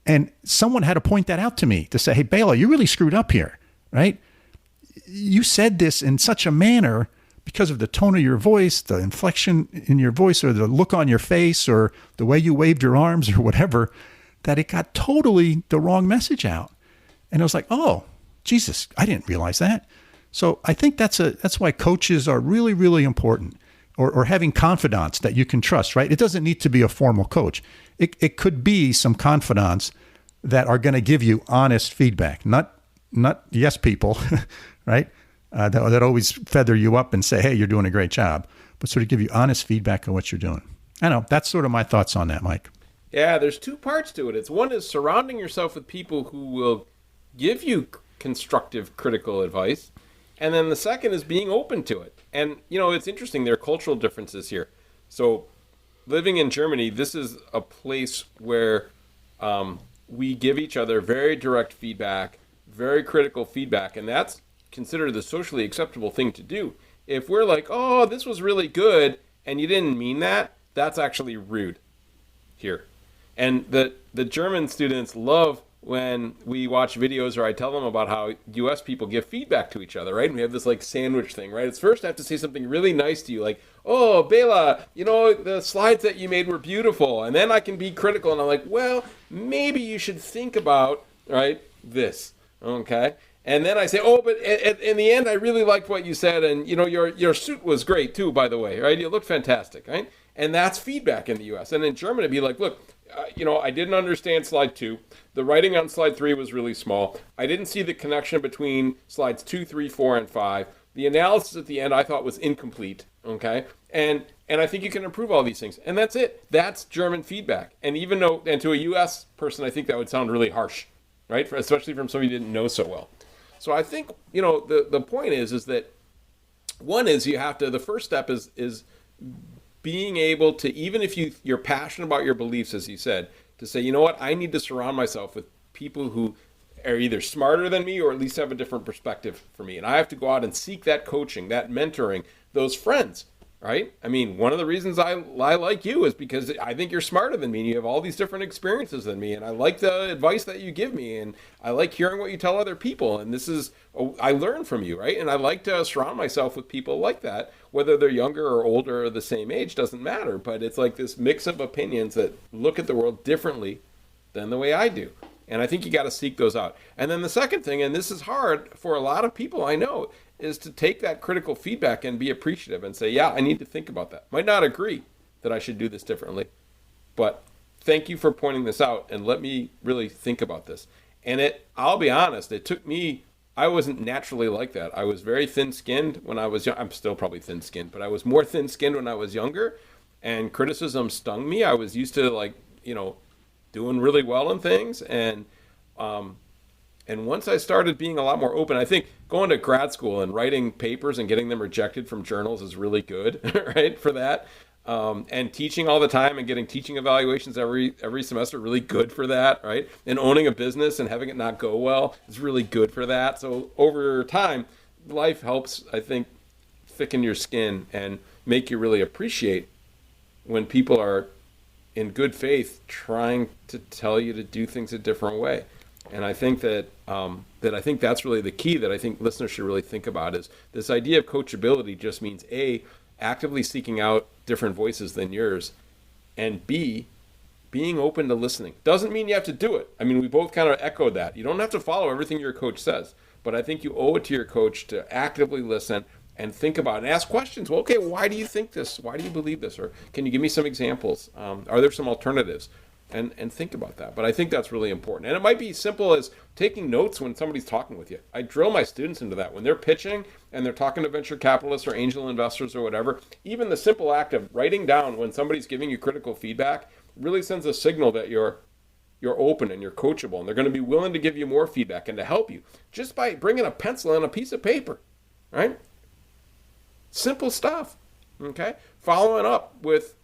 And someone had to point that out to me to say, hey, Bela, you really screwed up here, right? You said this in such a manner because of the tone of your voice, the inflection in your voice, or the look on your face, or the way you waved your arms or whatever, that it got totally the wrong message out. And I was like, oh, Jesus, I didn't realize that. So I think that's why coaches are really, really important, or having confidants that you can trust, right? It doesn't need to be a formal coach. It could be some confidants that are going to give you honest feedback, not yes people, right? That always feather you up and say, hey, you're doing a great job, but sort of give you honest feedback on what you're doing. I know, that's sort of my thoughts on that, Mike. Yeah, there's two parts to it. One is surrounding yourself with people who will give you constructive, critical advice. And then the second is being open to it. And, it's interesting. There are cultural differences here. So living in Germany, this is a place where we give each other very direct feedback, very critical feedback. And that's considered the socially acceptable thing to do. If we're like, oh, this was really good, and you didn't mean that, that's actually rude here. And the German students love when we watch videos or I tell them about how U.S. people give feedback to each other, right? And we have this like sandwich thing, right? It's first I have to say something really nice to you, like, oh, Bela, the slides that you made were beautiful. And then I can be critical, and I'm like, well, maybe you should think about, right, this, okay? And then I say, oh, but in the end, I really liked what you said. And, your suit was great too, by the way, right? You look fantastic, right? And that's feedback in the U.S. And in German, it'd be like, look, I didn't understand slide 2. The writing on slide 3 was really small. I didn't see the connection between slides 2, 3, 4, and 5. The analysis at the end I thought was incomplete, okay? And I think you can improve all these things. And that's it. That's German feedback. And and to a U.S. person, I think that would sound really harsh, right? Especially from somebody you didn't know so well. So I think, the point is that one is the first step is being able to, even if you're passionate about your beliefs, as you said, to say, you know what, I need to surround myself with people who are either smarter than me or at least have a different perspective for me. And I have to go out and seek that coaching, that mentoring, those friends, right? I mean, one of the reasons I like you is because I think you're smarter than me and you have all these different experiences than me. And I like the advice that you give me. And I like hearing what you tell other people. And I learn from you, right? And I like to surround myself with people like that, whether they're younger or older or the same age, doesn't matter. But it's like this mix of opinions that look at the world differently than the way I do. And I think you got to seek those out. And then the second thing, and this is hard for a lot of people I know, is to take that critical feedback and be appreciative and say, yeah, I need to think about that. Might not agree that I should do this differently, but thank you for pointing this out and let me really think about this. And I'll be honest, it took me, I wasn't naturally like that. I was very thin-skinned when I was young. I'm still probably thin-skinned, but I was more thin-skinned when I was younger, and criticism stung me. I was used to doing really well in things. And once I started being a lot more open, I think going to grad school and writing papers and getting them rejected from journals is really good, right, for that. And teaching all the time and getting teaching evaluations every semester, really good for that, right? And owning a business and having it not go well is really good for that. So over time, life helps, I think, thicken your skin and make you really appreciate when people are in good faith trying to tell you to do things a different way. And I think that I think that's really the key that I think listeners should really think about is this idea of coachability just means A, actively seeking out different voices than yours, and B, being open to listening. Doesn't mean you have to do it. I mean, we both kind of echoed that. You don't have to follow everything your coach says, but I think you owe it to your coach to actively listen and think about it and ask questions. Well, okay, why do you think this? Why do you believe this? Or can you give me some examples? Are there some alternatives? And think about that. But I think that's really important. And it might be simple as taking notes when somebody's talking with you. I drill my students into that. When they're pitching and they're talking to venture capitalists or angel investors or whatever, even the simple act of writing down when somebody's giving you critical feedback really sends a signal that you're open and you're coachable, and they're going to be willing to give you more feedback and to help you just by bringing a pencil and a piece of paper, right? Simple stuff, okay? Following up with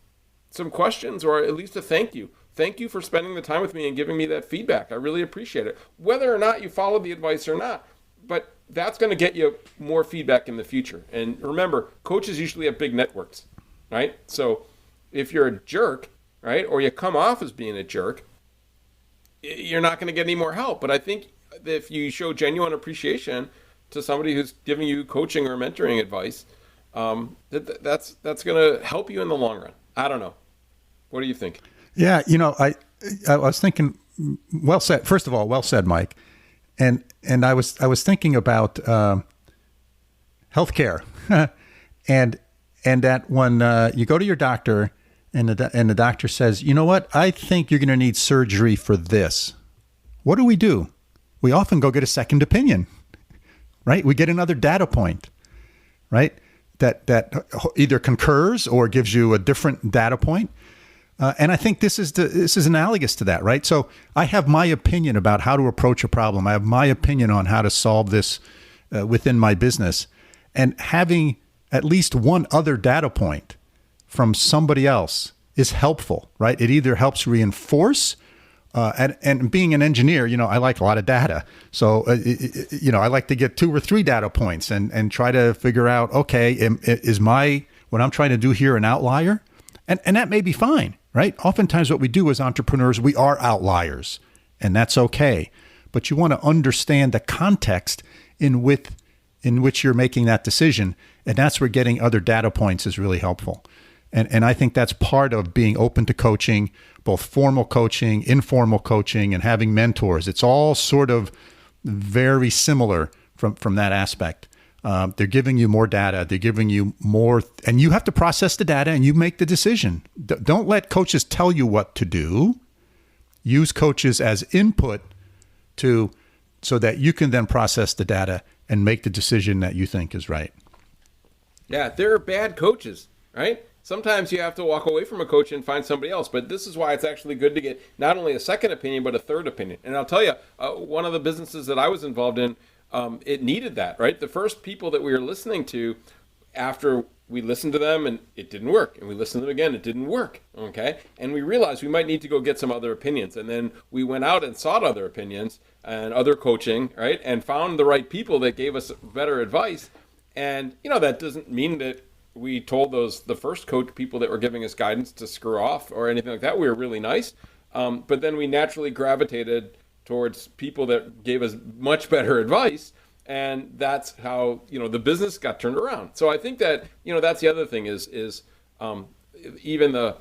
some questions or at least a thank you. Thank you for spending the time with me and giving me that feedback. I really appreciate it. Whether or not you follow the advice or not, but that's going to get you more feedback in the future. And remember, coaches usually have big networks, right? So if you're a jerk, right, or you come off as being a jerk, you're not going to get any more help. But I think that if you show genuine appreciation to somebody who's giving you coaching or mentoring advice, that's going to help you in the long run. I don't know. What do you think? Yeah, I was thinking, well said. First of all, well said, Mike. And I was thinking about healthcare, and that when you go to your doctor and the doctor says, you know what, I think you're going to need surgery for this. What do? We often go get a second opinion, right? We get another data point, right? That either concurs or gives you a different data point. And I think this is analogous to that, right? So I have my opinion about how to approach a problem. I have my opinion on how to solve this within my business. And having at least one other data point from somebody else is helpful, right? It either helps reinforce, and being an engineer, I like a lot of data. So, I like to get 2 or 3 data points and try to figure out, okay, is what I'm trying to do here an outlier? And that may be fine, right? Oftentimes what we do as entrepreneurs, we are outliers, and that's okay. But you want to understand the context in which you're making that decision, and that's where getting other data points is really helpful. And I think that's part of being open to coaching, both formal coaching, informal coaching, and having mentors. It's all sort of very similar from that aspect. They're giving you more data. They're giving you more, and you have to process the data and you make the decision. Don't let coaches tell you what to do. Use coaches as input so that you can then process the data and make the decision that you think is right. Yeah, there are bad coaches, right? Sometimes you have to walk away from a coach and find somebody else. But this is why it's actually good to get not only a second opinion, but a third opinion. And I'll tell you, one of the businesses that I was involved in, it needed that, right? The first people that we were listening to, after we listened to them and it didn't work, and we listened to them again, it didn't work, okay? And we realized we might need to go get some other opinions. And then we went out and sought other opinions and other coaching, right? And found the right people that gave us better advice. And, that doesn't mean that we told the first coach people that were giving us guidance to screw off or anything like that. We were really nice. But then we naturally gravitated towards people that gave us much better advice. And that's how, the business got turned around. So I think that, that's the other thing is even the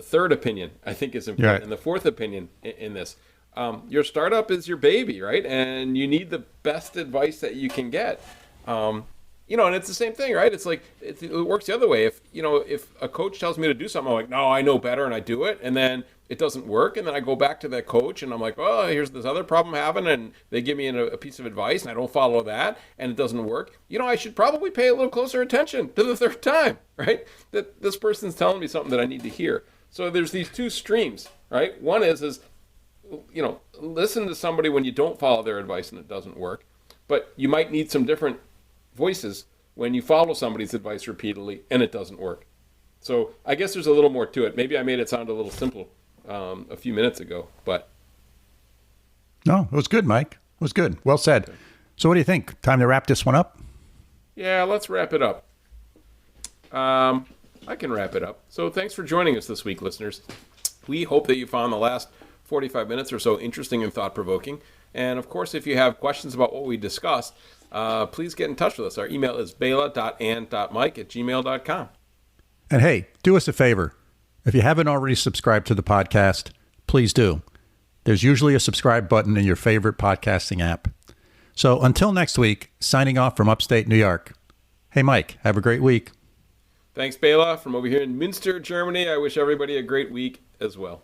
third opinion, I think, is important. Right. And the fourth opinion in this. Your startup is your baby, right? And you need the best advice that you can get. And it's the same thing, right? It's like, it works the other way. If a coach tells me to do something, I'm like, no, I know better, and I do it. And then it doesn't work. And then I go back to that coach and I'm like, oh, here's this other problem I'm having. And they give me a piece of advice and I don't follow that and it doesn't work. I should probably pay a little closer attention to the third time, right? That this person's telling me something that I need to hear. So there's these two streams, right? One is listen to somebody when you don't follow their advice and it doesn't work, but you might need some different voices when you follow somebody's advice repeatedly and it doesn't work. So I guess there's a little more to it. Maybe I made it sound a little simple a few minutes ago, but. No, it was good, Mike. It was good. Well said. Okay. So what do you think? Time to wrap this one up? Yeah, let's wrap it up. I can wrap it up. So thanks for joining us this week, listeners. We hope that you found the last 45 minutes or so interesting and thought-provoking. And of course, if you have questions about what we discussed, please get in touch with us. Our email is bela.and.mike@gmail.com. And hey, do us a favor. If you haven't already subscribed to the podcast, please do. There's usually a subscribe button in your favorite podcasting app. So until next week, signing off from upstate New York. Hey, Mike, have a great week. Thanks, Bela. From over here in Münster, Germany, I wish everybody a great week as well.